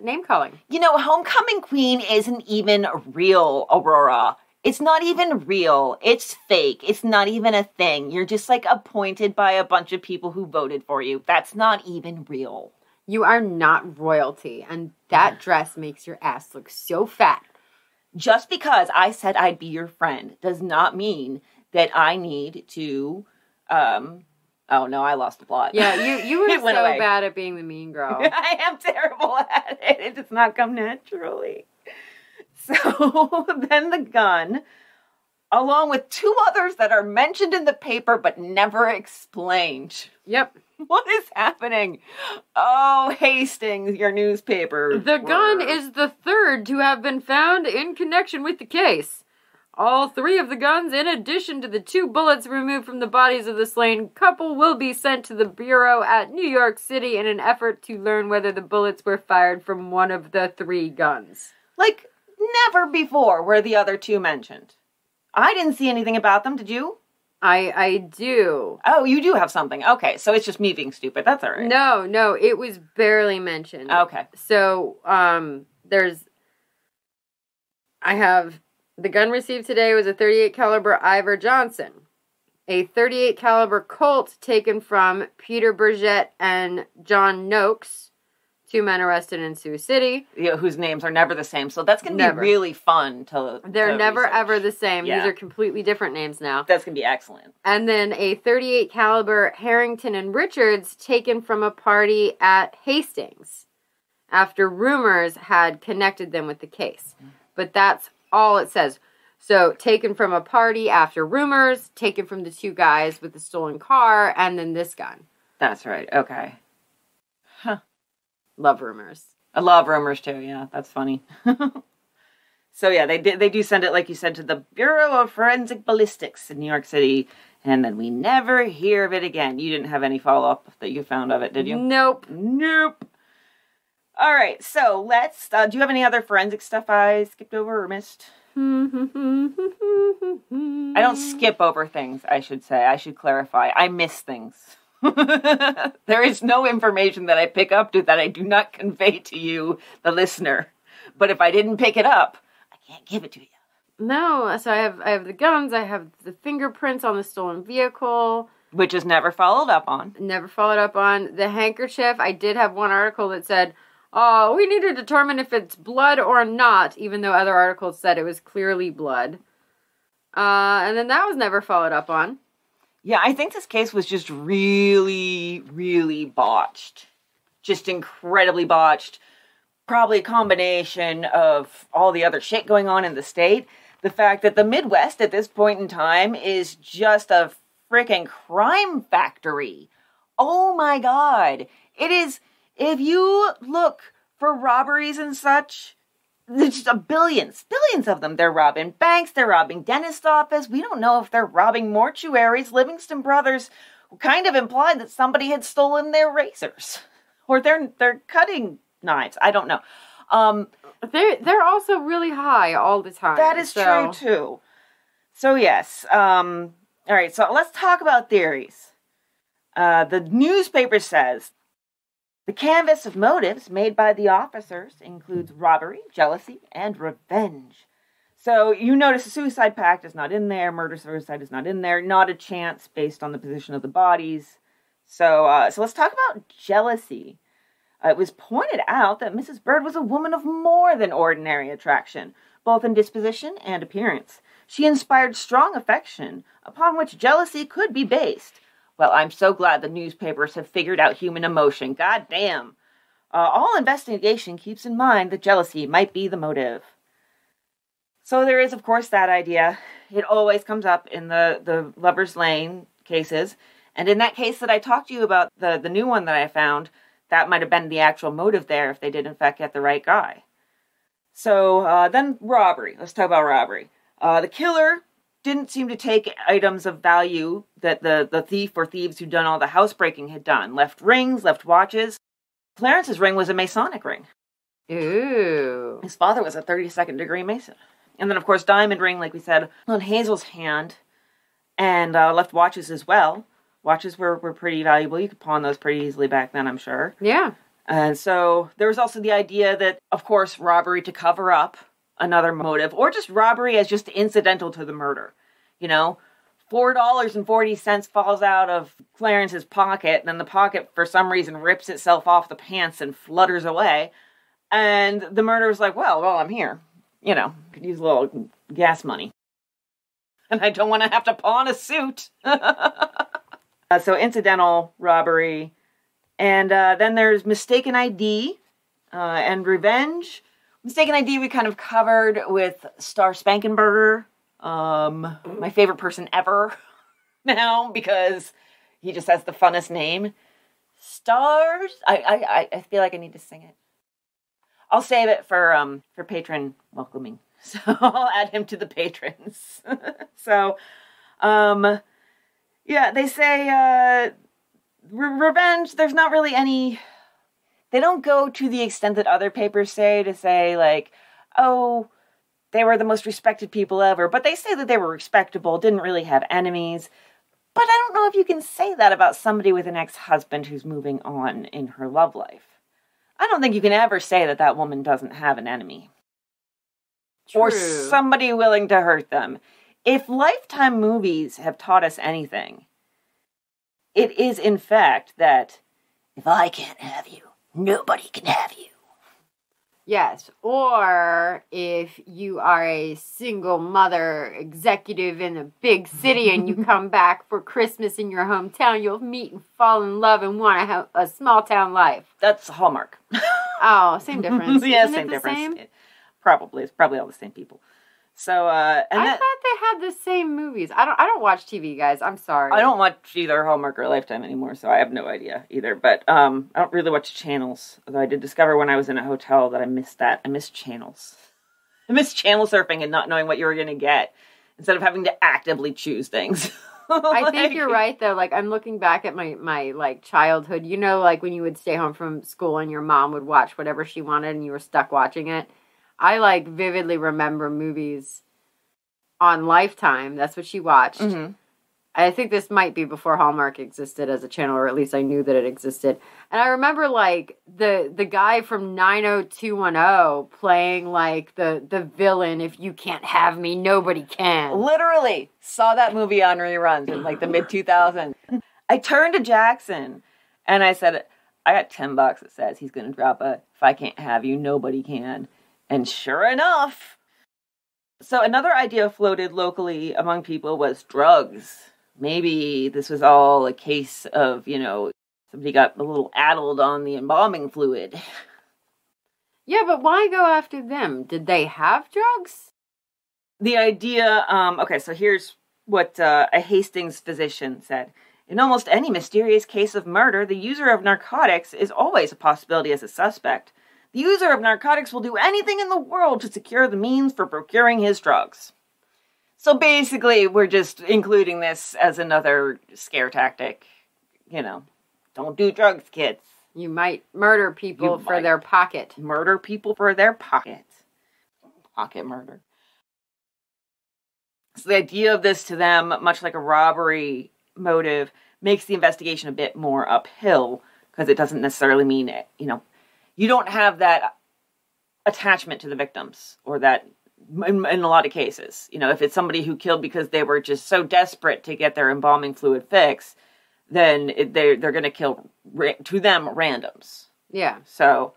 name calling. Homecoming Queen isn't even real, Aurora. It's not even real. It's fake. It's not even a thing. You're just appointed by a bunch of people who voted for you. That's not even real. You are not royalty. And that dress makes your ass look so fat. Just because I said I'd be your friend does not mean that I need to, oh no, I lost the plot. Yeah, you were so bad at being the mean girl. I am terrible at it. It does not come naturally. So then the gun, along with two others that are mentioned in the paper but never explained. Yep. What is happening? Oh, Hastings, your newspaper. The gun is the third to have been found in connection with the case. All three of the guns, in addition to the 2 bullets removed from the bodies of the slain couple, will be sent to the Bureau at New York City in an effort to learn whether the bullets were fired from one of the 3 guns. Never before were the other 2 mentioned. I didn't see anything about them, did you? I do. Oh, you do have something. Okay, so it's just me being stupid. That's all right. No, it was barely mentioned. Okay. So, I have... The gun received today was a .38 caliber Ivor Johnson, a .38 caliber Colt taken from Peter Burgett and John Noakes, 2 men arrested in Sioux City. Yeah, whose names are never the same, so that's going to be really fun to They're never research. Ever the same. Yeah. These are completely different names now. That's going to be excellent. And then a .38 caliber Harrington and Richards taken from a party at Hastings after rumors had connected them with the case. But that's all it says. So, taken from a party after rumors, taken from the 2 guys with the stolen car, and then this gun. That's right. Okay. Huh. Love rumors. I love rumors, too. Yeah, that's funny. So, yeah, they do send it, like you said, to the Bureau of Forensic Ballistics in New York City, and then we never hear of it again. You didn't have any follow-up that you found of it, did you? Nope. All right, so let's... do you have any other forensic stuff I skipped over or missed? I don't skip over things, I should say. I should clarify. I miss things. There is no information that I pick up that I do not convey to you, the listener. But if I didn't pick it up, I can't give it to you. No, so I have the guns, I have the fingerprints on the stolen vehicle. Which is never followed up on. Never followed up on. The handkerchief, I did have one article that said, oh, we need to determine if it's blood or not, even though other articles said it was clearly blood. And then that was never followed up on. Yeah, I think this case was just really, really botched. Just incredibly botched. Probably a combination of all the other shit going on in the state. The fact that the Midwest at this point in time is just a freaking crime factory. Oh my God. It is... If you look for robberies and such. There's just billions of them. They're robbing banks, they're robbing dentist office. We don't know if they're robbing mortuaries. Livingston Brothers kind of implied that somebody had stolen their razors or their cutting knives. I don't know. They're also really high all the time. That is true too. So yes. All right. So let's talk about theories. The newspaper says the canvas of motives made by the officers includes robbery, jealousy, and revenge. So you notice the suicide pact is not in there. Murder-suicide is not in there. Not a chance based on the position of the bodies. So let's talk about jealousy. It was pointed out that Mrs. Bird was a woman of more than ordinary attraction, both in disposition and appearance. She inspired strong affection, upon which jealousy could be based. Well, I'm so glad the newspapers have figured out human emotion. God damn. All investigation keeps in mind that jealousy might be the motive. So there is, of course, that idea. It always comes up in the Lover's Lane cases. And in that case that I talked to you about, the new one that I found, that might have been the actual motive there if they did, in fact, get the right guy. So then robbery. Let's talk about robbery. The killer didn't seem to take items of value that the thief or thieves who'd done all the housebreaking had done. Left rings, left watches. Clarence's ring was a Masonic ring. Ooh. His father was a 32nd degree Mason. And then, of course, diamond ring, like we said, on Hazel's hand. And left watches as well. Watches were pretty valuable. You could pawn those pretty easily back then, I'm sure. Yeah. And so there was also the idea that, of course, robbery to cover up another motive, or just robbery as just incidental to the murder. You know, $4.40 falls out of Clarence's pocket, and then the pocket, for some reason, rips itself off the pants and flutters away. And the murderer's like, well, I'm here. You know, could use a little gas money. And I don't want to have to pawn a suit. So incidental robbery. And then there's mistaken ID and revenge. Mistaken ID we kind of covered with Star Spankenberger. My favorite person ever now because he just has the funnest name. Stars? I feel like I need to sing it. I'll save it for patron welcoming. So I'll add him to the patrons. So, yeah, they say revenge, there's not really any... They don't go to the extent that other papers say to say, like, oh, they were the most respected people ever. But they say that they were respectable, didn't really have enemies. But I don't know if you can say that about somebody with an ex-husband who's moving on in her love life. I don't think you can ever say that that woman doesn't have an enemy. True. Or somebody willing to hurt them. If Lifetime movies have taught us anything, it is, in fact, that if I can't have you, nobody can have you. Yes, or if you are a single mother executive in a big city and you come back for Christmas in your hometown, you'll meet and fall in love and want to have a small town life. That's Hallmark. Oh, same difference. Yeah, Isn't same it the difference. Same? It's probably all the same people. So, I thought they had the same movies. I don't watch TV, guys. I'm sorry. I don't watch either Hallmark or Lifetime anymore, so I have no idea either. But I don't really watch channels. Although I did discover when I was in a hotel that I missed that. I missed channels. I missed channel surfing and not knowing what you were going to get instead of having to actively choose things. I think you're right, though. Like, I'm looking back at my like, childhood. You know, like, when you would stay home from school and your mom would watch whatever she wanted and you were stuck watching it. I, like, vividly remember movies on Lifetime. That's what she watched. Mm-hmm. I think this might be before Hallmark existed as a channel, or at least I knew that it existed. And I remember, like, the guy from 90210 playing, like, the villain, if you can't have me, nobody can. Literally saw that movie on reruns in, like, the mid-2000s. I turned to Jackson, and I said, I got $10 that says he's going to drop a, if I can't have you, nobody can. And sure enough. So another idea floated locally among people was drugs. Maybe this was all a case of, you know, somebody got a little addled on the embalming fluid. Yeah, but why go after them? Did they have drugs? The idea, okay, so here's what a Hastings physician said. In almost any mysterious case of murder, the user of narcotics is always a possibility as a suspect. The user of narcotics will do anything in the world to secure the means for procuring his drugs. So basically, we're just including this as another scare tactic. You know, don't do drugs, kids. You might murder people for their pocket. Murder people for their pocket. Pocket murder. So the idea of this to them, much like a robbery motive, makes the investigation a bit more uphill, because it doesn't necessarily mean, you know, you don't have that attachment to the victims, or that, in a lot of cases, you know, if it's somebody who killed because they were just so desperate to get their embalming fluid fixed, then they're going to kill, to them, randoms. Yeah. So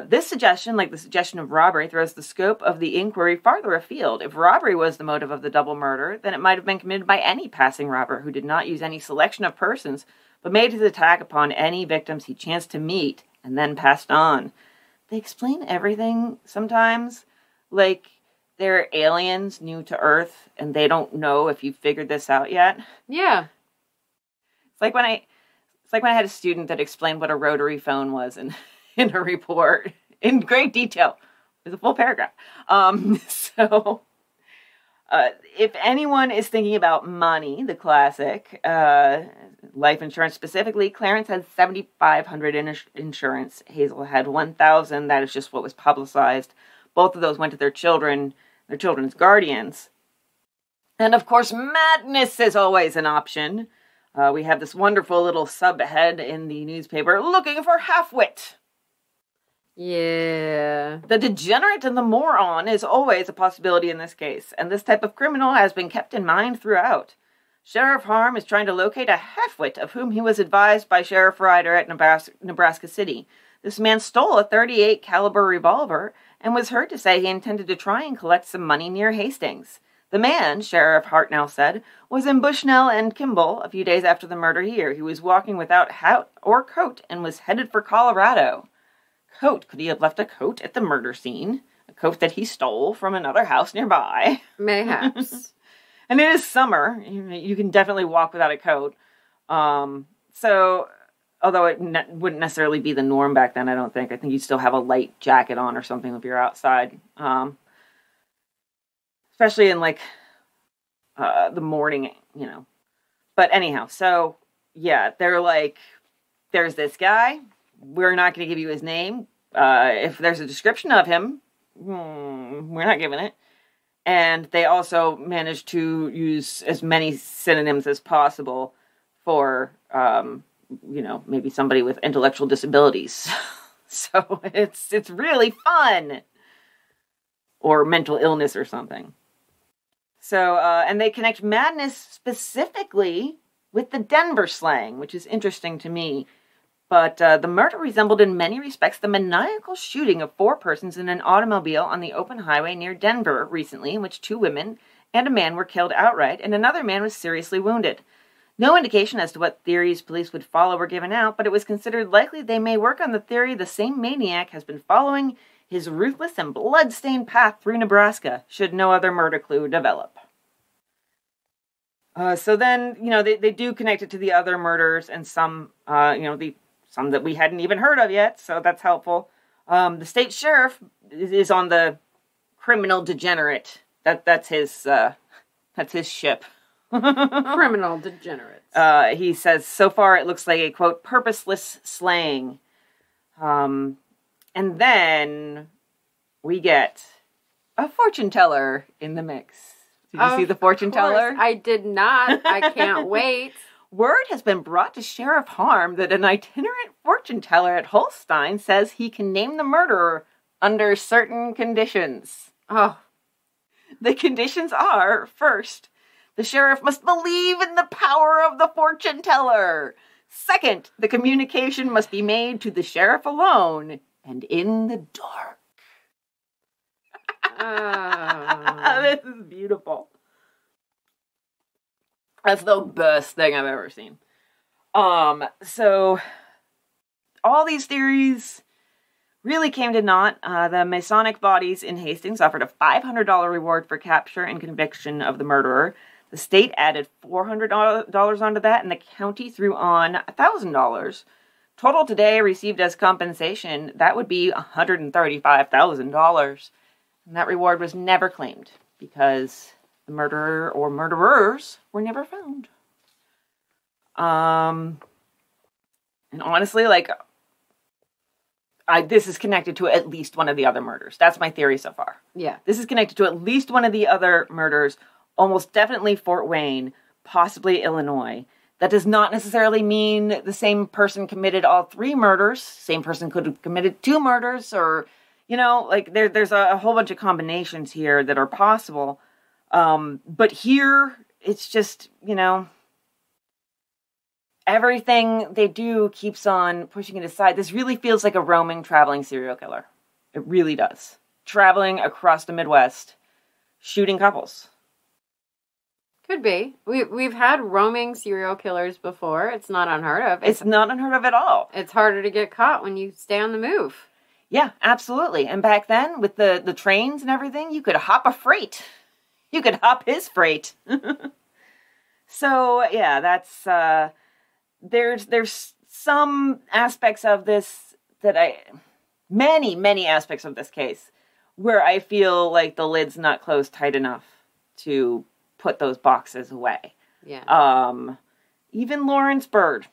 this suggestion, like the suggestion of robbery, throws the scope of the inquiry farther afield. If robbery was the motive of the double murder, then it might have been committed by any passing robber who did not use any selection of persons, but made his attack upon any victims he chanced to meet and then passed on. They explain everything sometimes, like they're aliens new to Earth and they don't know if you figured this out yet. Yeah. It's like when I had a student that explained what a rotary phone was in a report in great detail. It was a full paragraph. If anyone is thinking about money, the classic, life insurance specifically, Clarence had $7,500 in insurance. Hazel had $1,000. That is just what was publicized. Both of those went to their children, their children's guardians. And of course, madness is always an option. We have this wonderful little subhead in the newspaper, looking for half-wit. Yeah. The degenerate and the moron is always a possibility in this case, and this type of criminal has been kept in mind throughout. Sheriff Harm is trying to locate a half-wit of whom he was advised by Sheriff Ryder at Nebraska City. This man stole a .38 caliber revolver and was heard to say he intended to try and collect some money near Hastings. The man, Sheriff Hartnell said, was in Bushnell and Kimball a few days after the murder here. He was walking without hat or coat and was headed for Colorado. Coat. Could he have left a coat at the murder scene? A coat that he stole from another house nearby? Mayhaps. And it is summer. You can definitely walk without a coat. So, although it wouldn't necessarily be the norm back then, I don't think. I think you'd still have a light jacket on or something if you're outside. Especially in, like, the morning, you know. But anyhow, so, yeah, they're like, there's this guy. We're not going to give you his name. If there's a description of him, we're not giving it. And they also managed to use as many synonyms as possible for, you know, maybe somebody with intellectual disabilities. So it's really fun. Or mental illness or something. So, and they connect madness specifically with the Denver slang, which is interesting to me. But the murder resembled in many respects the maniacal shooting of 4 persons in an automobile on the open highway near Denver recently, in which 2 women and a man were killed outright, and another man was seriously wounded. No indication as to what theories police would follow were given out, but it was considered likely they may work on the theory the same maniac has been following his ruthless and blood-stained path through Nebraska, should no other murder clue develop. So then, you know, they do connect it to the other murders and some, you know, some that we hadn't even heard of yet, so that's helpful. The state sheriff is on the criminal degenerate. That's his ship. Criminal degenerates. He says, so far it looks like a, quote, purposeless slaying. And then we get a fortune teller in the mix. Did you see the fortune teller? I did not. I can't wait. Word has been brought to Sheriff Harm that an itinerant fortune teller at Holstein says he can name the murderer under certain conditions. Oh. The conditions are, first, the sheriff must believe in the power of the fortune teller. Second, the communication must be made to the sheriff alone and in the dark. This is beautiful. That's the best thing I've ever seen. So all these theories really came to naught. The Masonic bodies in Hastings offered a $500 reward for capture and conviction of the murderer. The state added $400 onto that, and the county threw on $1,000. total today received as compensation, that would be $135,000. And that reward was never claimed because the murderer or murderers were never found. And honestly, like, this is connected to at least one of the other murders. That's my theory so far. Yeah. This is connected to at least one of the other murders, almost definitely Fort Wayne, possibly Illinois. That does not necessarily mean the same person committed all 3 murders. Same person could have committed 2 murders, or, you know, like there's a whole bunch of combinations here that are possible. But here, it's just, you know, everything they do keeps on pushing it aside. This really feels like a roaming, traveling serial killer. It really does. Traveling across the Midwest, shooting couples. Could be. We've had roaming serial killers before. It's not unheard of. It's not unheard of at all. It's harder to get caught when you stay on the move. Yeah, absolutely. And back then, with the trains and everything, you could hop a freight. You could hop his freight. So, yeah, that's... There's some aspects of this that many aspects of this case where I feel like the lid's not closed tight enough to put those boxes away. Yeah. Even Lawrence Bird.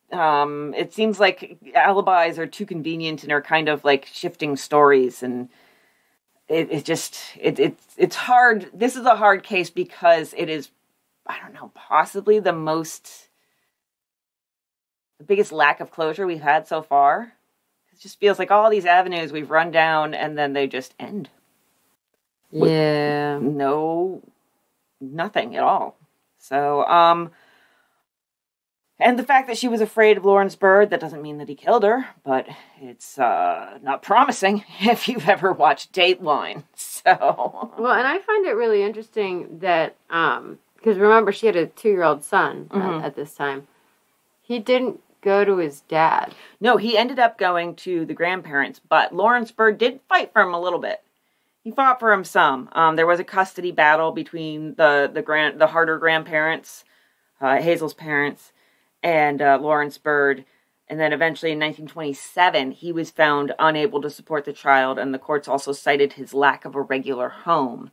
It seems like alibis are too convenient and are kind of like shifting stories, and it's hard. This is a hard case because it is, I don't know, possibly the biggest lack of closure we've had so far. It just feels like all these avenues we've run down and then they just end. Yeah. Nothing at all. So, and the fact that she was afraid of Lawrence Bird, that doesn't mean that he killed her, but it's not promising if you've ever watched Dateline. So, well, and I find it really interesting that, because remember, she had a 2-year-old son at this time. He didn't go to his dad. No, he ended up going to the grandparents, but Lawrence Bird did fight for him a little bit. He fought for him some. There was a custody battle between the Harder grandparents, Hazel's parents, and Lawrence Bird. And then eventually in 1927, he was found unable to support the child, and the courts also cited his lack of a regular home.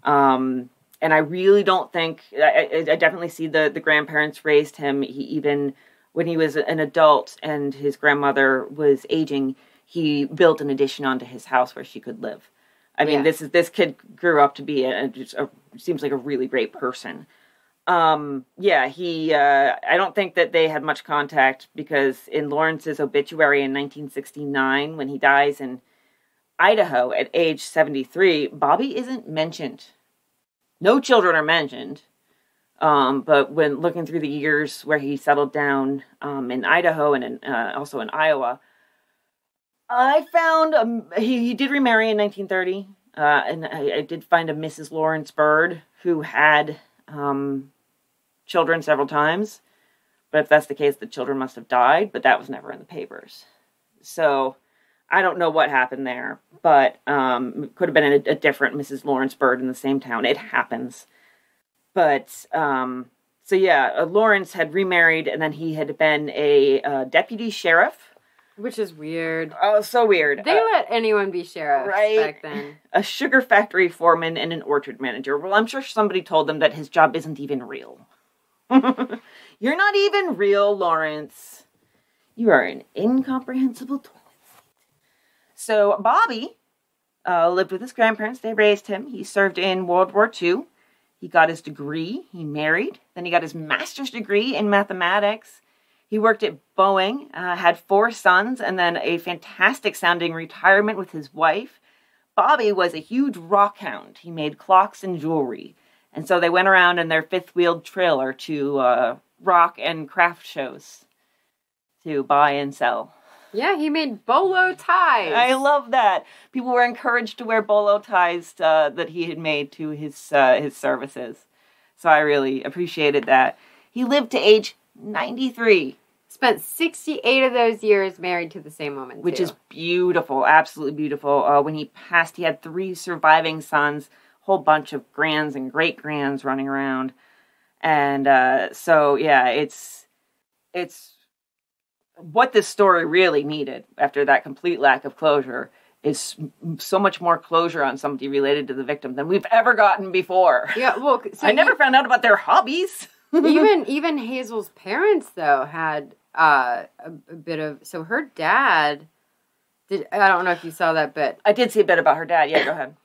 And I really don't think, I definitely see the grandparents raised him. He even, when he was an adult and his grandmother was aging, he built an addition onto his house where she could live. I mean, this kid grew up to be seems like a really great person. I don't think that they had much contact because in Lawrence's obituary in 1969, when he dies in Idaho at age 73, Bobby isn't mentioned. No children are mentioned. But when looking through the years where he settled down in Idaho and also in Iowa, I found he did remarry in 1930, and I did find a Mrs. Lawrence Bird who had children several times. But if that's the case, the children must have died, but that was never in the papers. So I don't know what happened there, but it could have been a different Mrs. Lawrence Bird in the same town. It happens. But, Lawrence had remarried, and then he had been a deputy sheriff. Which is weird. Oh, so weird. They let anyone be sheriff back then. A sugar factory foreman and an orchard manager. Well, I'm sure somebody told them that his job isn't even real. You're not even real, Lawrence. You are an incomprehensible toilet seat. So, Bobby lived with his grandparents. They raised him. He served in World War II. He got his degree. He married. Then he got his master's degree in mathematics. He worked at Boeing, had 4 sons, and then a fantastic-sounding retirement with his wife. Bobby was a huge rock hound. He made clocks and jewelry. And so they went around in their 5th-wheeled trailer to rock and craft shows to buy and sell. Yeah, he made bolo ties. I love that. People were encouraged to wear bolo ties that he had made to his services. So I really appreciated that. He lived to age 93. Spent 68 of those years married to the same woman, which is beautiful, absolutely beautiful. When he passed, he had 3 surviving sons, a whole bunch of grands and great-grands running around. And it's what this story really needed after that complete lack of closure is so much more closure on somebody related to the victim than we've ever gotten before. Yeah, well, so I never found out about their hobbies. even Hazel's parents, though, had a bit of... So her dad... I don't know if you saw that bit. I did see a bit about her dad. Yeah, go ahead.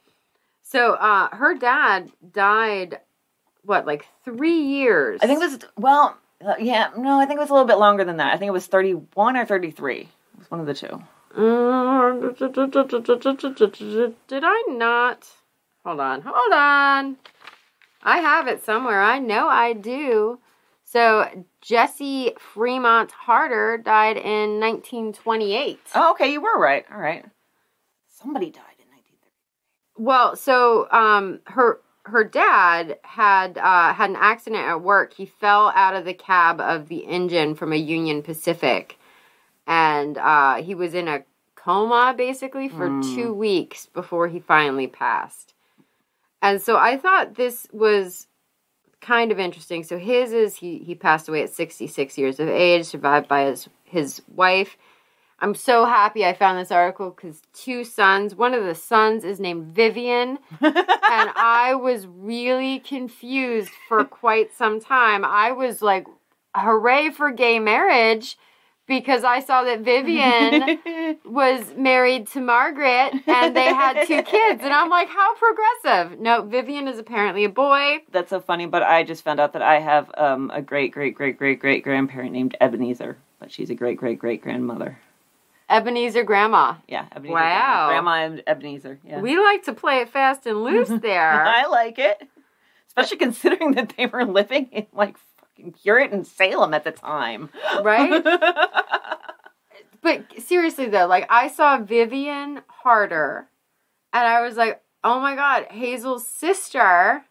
So her dad died, like 3 years? I think it was... Well, yeah, no, I think it was a little bit longer than that. I think it was 31 or 33. It was one of the two. Did I not? Hold on. I have it somewhere. I know I do. So Jesse Fremont Harder died in 1928. Oh, okay, you were right. All right. Somebody died in 1930. Well, so her dad had an accident at work. He fell out of the cab of the engine from a Union Pacific. And he was in a coma, basically, for 2 weeks before he finally passed. And so I thought this was kind of interesting. So his is, he passed away at 66 years of age, survived by his wife. I'm so happy I found this article because 2 sons, one of the sons is named Vivian. And I was really confused for quite some time. I was like, hooray for gay marriage. Because I saw that Vivian was married to Margaret and they had 2 kids. And I'm like, how progressive. No, Vivian is apparently a boy. That's so funny, but I just found out that I have a great-great-great-great-great-grandparent named Ebenezer. But she's a great-great-great-grandmother. Ebenezer Grandma. Yeah, Ebenezer. Wow. Grandma and Ebenezer, yeah. We like to play it fast and loose there. I like it. Especially considering that they were living in, Puritan Salem at the time. Right? But seriously, though, I saw Vivian Harder, and I was like, oh my God, Hazel's sister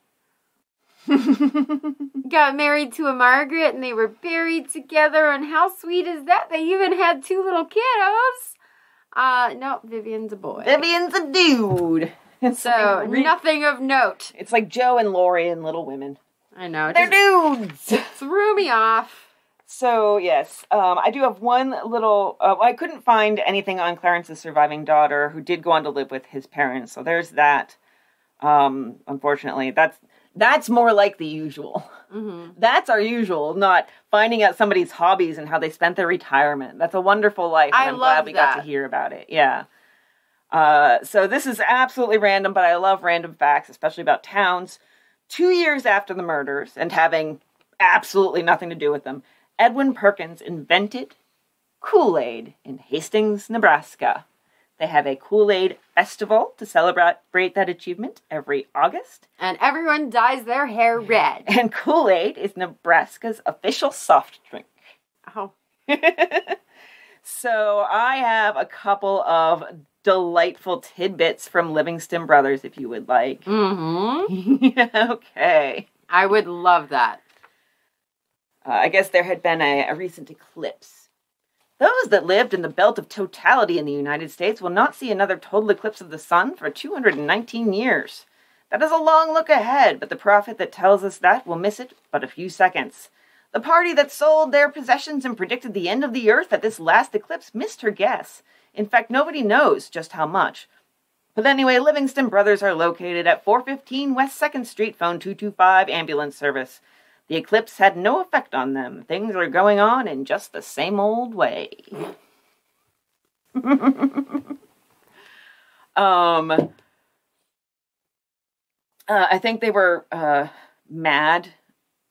got married to a Margaret, and they were buried together, and how sweet is that? They even had 2 little kiddos. No, Vivian's a boy. Vivian's a dude. So, nothing of note. It's like Joe and Lori in Little Women. I know. They're dudes! Threw me off. So, yes, I do have one little... I couldn't find anything on Clarence's surviving daughter, who did go on to live with his parents. So there's that. Unfortunately, that's more like the usual. Mm-hmm. That's our usual, not finding out somebody's hobbies and how they spent their retirement. That's a wonderful life, and I'm glad we got to hear about it. Yeah. So this is absolutely random, but I love random facts, especially about towns. 2 years after the murders, and having absolutely nothing to do with them, Edwin Perkins invented Kool-Aid in Hastings, Nebraska. They have a Kool-Aid festival to celebrate that achievement every August. And everyone dyes their hair red. And Kool-Aid is Nebraska's official soft drink. Oh. So I have a couple of delightful tidbits from Livingston Brothers, if you would like. Mm-hmm. Yeah, okay. I would love that. I guess there had been a recent eclipse. Those that lived in the belt of totality in the United States will not see another total eclipse of the sun for 219 years. That is a long look ahead, but the prophet that tells us that will miss it but a few seconds. The party that sold their possessions and predicted the end of the earth at this last eclipse missed her guess. In fact, nobody knows just how much. But anyway, Livingston Brothers are located at 415 West 2nd Street, phone 225, ambulance service. The eclipse had no effect on them. Things are going on in just the same old way. I think they were mad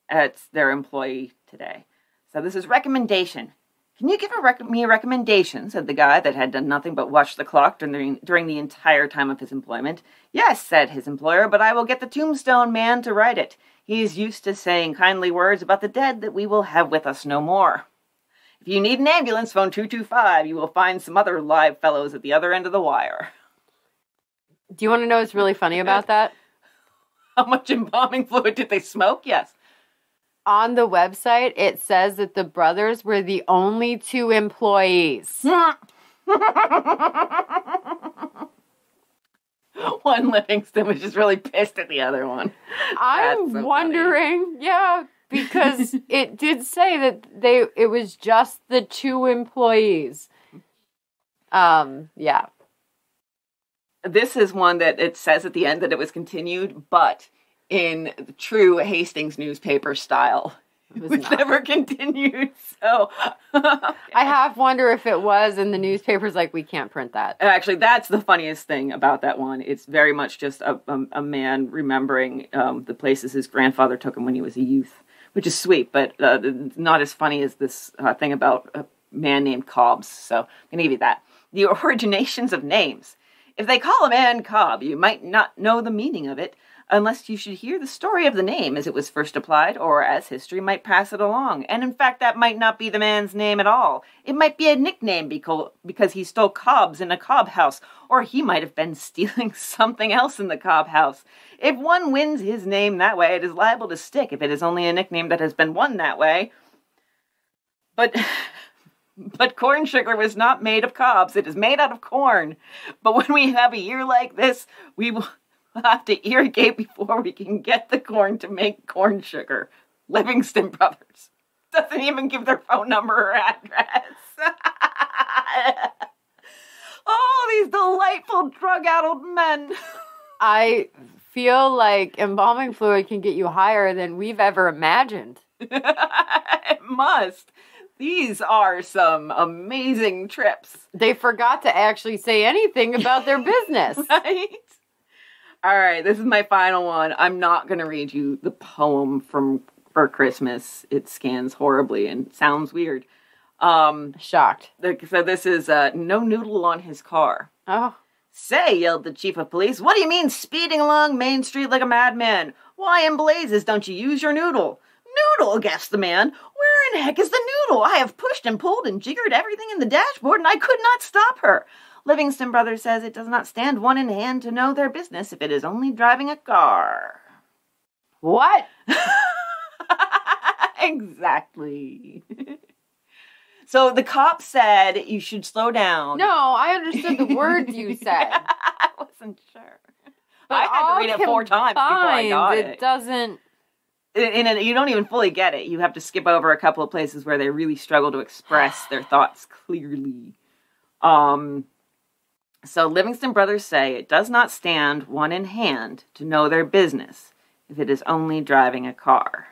at their employee today. So this is recommendation. Can you give me a recommendation, said the guy that had done nothing but watch the clock during the entire time of his employment. Yes, said his employer, but I will get the tombstone man to write it. He is used to saying kindly words about the dead that we will have with us no more. If you need an ambulance, phone 225. You will find some other live fellows at the other end of the wire. Do you want to know what's really funny about that? How much embalming fluid did they smoke? Yes. On the website, it says that the brothers were the only 2 employees. One Livingston was just really pissed at the other one. I'm so wondering, funny. Yeah, because it did say that it was just the 2 employees. Yeah. This is one that it says at the end that it was continued, but in the true Hastings newspaper style. It was never continued, so... I half wonder if it was, and the newspaper's like, we can't print that. Actually, that's the funniest thing about that one. It's very much just a man remembering the places his grandfather took him when he was a youth, which is sweet, but not as funny as this thing about a man named Cobbs, so I'm going to give you that. The originations of names. If they call a man Cobb, you might not know the meaning of it, unless you should hear the story of the name as it was first applied, or as history might pass it along. And in fact, that might not be the man's name at all. It might be a nickname because he stole cobs in a cob house, or he might have been stealing something else in the cob house. If one wins his name that way, it is liable to stick if it is only a nickname that has been won that way. But corn sugar was not made of cobs. It is made out of corn. But when we have a year like this, we will have to irrigate before we can get the corn to make corn sugar. Livingston Brothers. Doesn't even give their phone number or address. Oh, these delightful drug-addled men. I feel like embalming fluid can get you higher than we've ever imagined. It must. These are some amazing trips. They forgot to actually say anything about their business. Right? All right, this is my final one. I'm not going to read you the poem for Christmas. It scans horribly and sounds weird. Shocked. So this is No Noodle on His Car. Oh. Say, yelled the chief of police, what do you mean speeding along Main Street like a madman? Why in blazes don't you use your noodle? Noodle, gasped the man. Where in heck is the noodle? I have pushed and pulled and jiggered everything in the dashboard and I could not stop her. Livingston Brothers says it does not stand one in hand to know their business if it is only driving a car. What? Exactly. So the cop said you should slow down. No, I understood the words you said. I wasn't sure. But I had to read it 4 times before I got it. It doesn't... You don't even fully get it. You have to skip over a couple of places where they really struggle to express their thoughts clearly. So Livingston Brothers say it does not stand one in hand to know their business if it is only driving a car.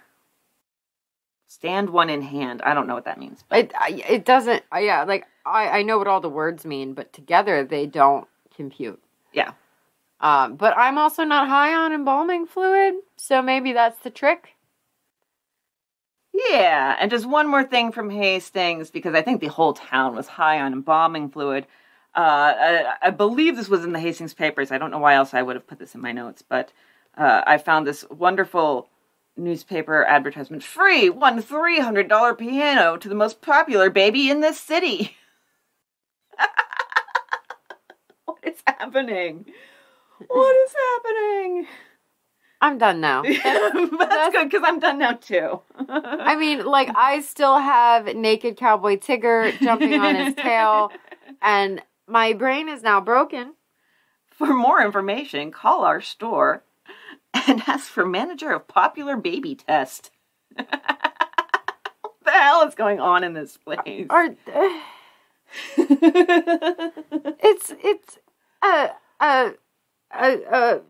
Stand one in hand. I don't know what that means. But it doesn't. Yeah, like I know what all the words mean, but together they don't compute. Yeah. But I'm also not high on embalming fluid, so maybe that's the trick. Yeah, and just one more thing from Hastings, because I think the whole town was high on embalming fluid. I believe this was in the Hastings papers. I don't know why else I would have put this in my notes, but I found this wonderful newspaper advertisement. Free, won $300 piano to the most popular baby in this city. What is happening? What is happening? I'm done now. That's good, because I'm done now, too. I mean, like, I still have naked cowboy Tigger jumping on his tail, and my brain is now broken. For more information, call our store and ask for manager of popular baby test. What the hell is going on in this place? All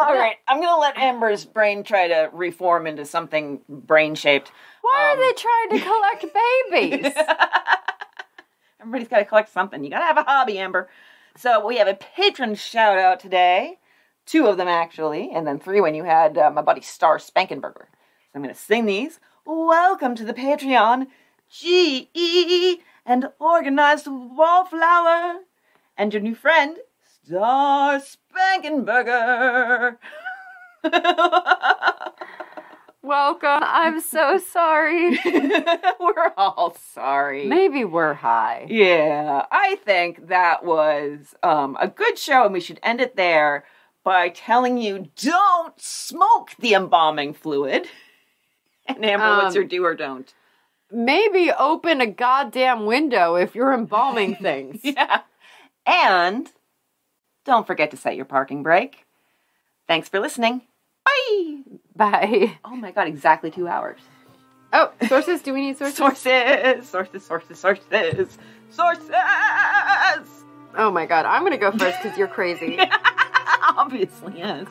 right, I'm going to let Amber's brain try to reform into something brain-shaped. Why are they trying to collect babies? Everybody's got to collect something. You got to have a hobby, Amber. So we have a patron shout-out today. 2 of them, actually, and then 3 when you had my buddy Star Spankenberger. So I'm going to sing these. Welcome to the Patreon, G.E. and Organized Wallflower, and your new friend, Star Spankenberger. Welcome. I'm so sorry. We're all sorry. Maybe we're high. Yeah, I think that was a good show, and we should end it there by telling you, don't smoke the embalming fluid. And Amber, what's your do or don't? Maybe open a goddamn window if you're embalming things. Yeah. And don't forget to set your parking brake. Thanks for listening. Bye. Bye. Oh my God, exactly 2 hours. Oh, sources? Do we need sources? Sources! Oh my god, I'm gonna go first because you're crazy. Obviously, yes.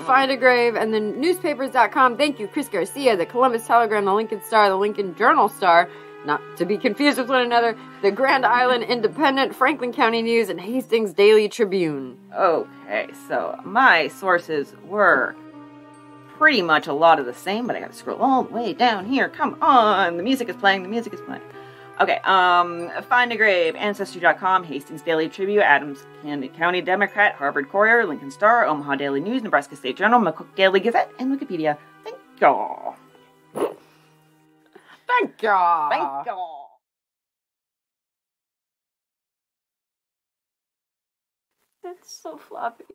Find a Grave and then newspapers.com. Thank you, Chris Garcia, the Columbus Telegram, the Lincoln Star, the Lincoln Journal Star, not to be confused with one another, the Grand Island Independent, Franklin County News, and Hastings Daily Tribune. Okay, so my sources were pretty much a lot of the same, but I gotta scroll all the way down here. Come on, the music is playing. Okay, Find a Grave, Ancestry.com, Hastings Daily Tribune, Adams County Democrat, Harvard Courier, Lincoln Star, Omaha Daily News, Nebraska State Journal, McCook Daily Gazette, and Wikipedia. Thank y'all. Thank y'all. It's so floppy.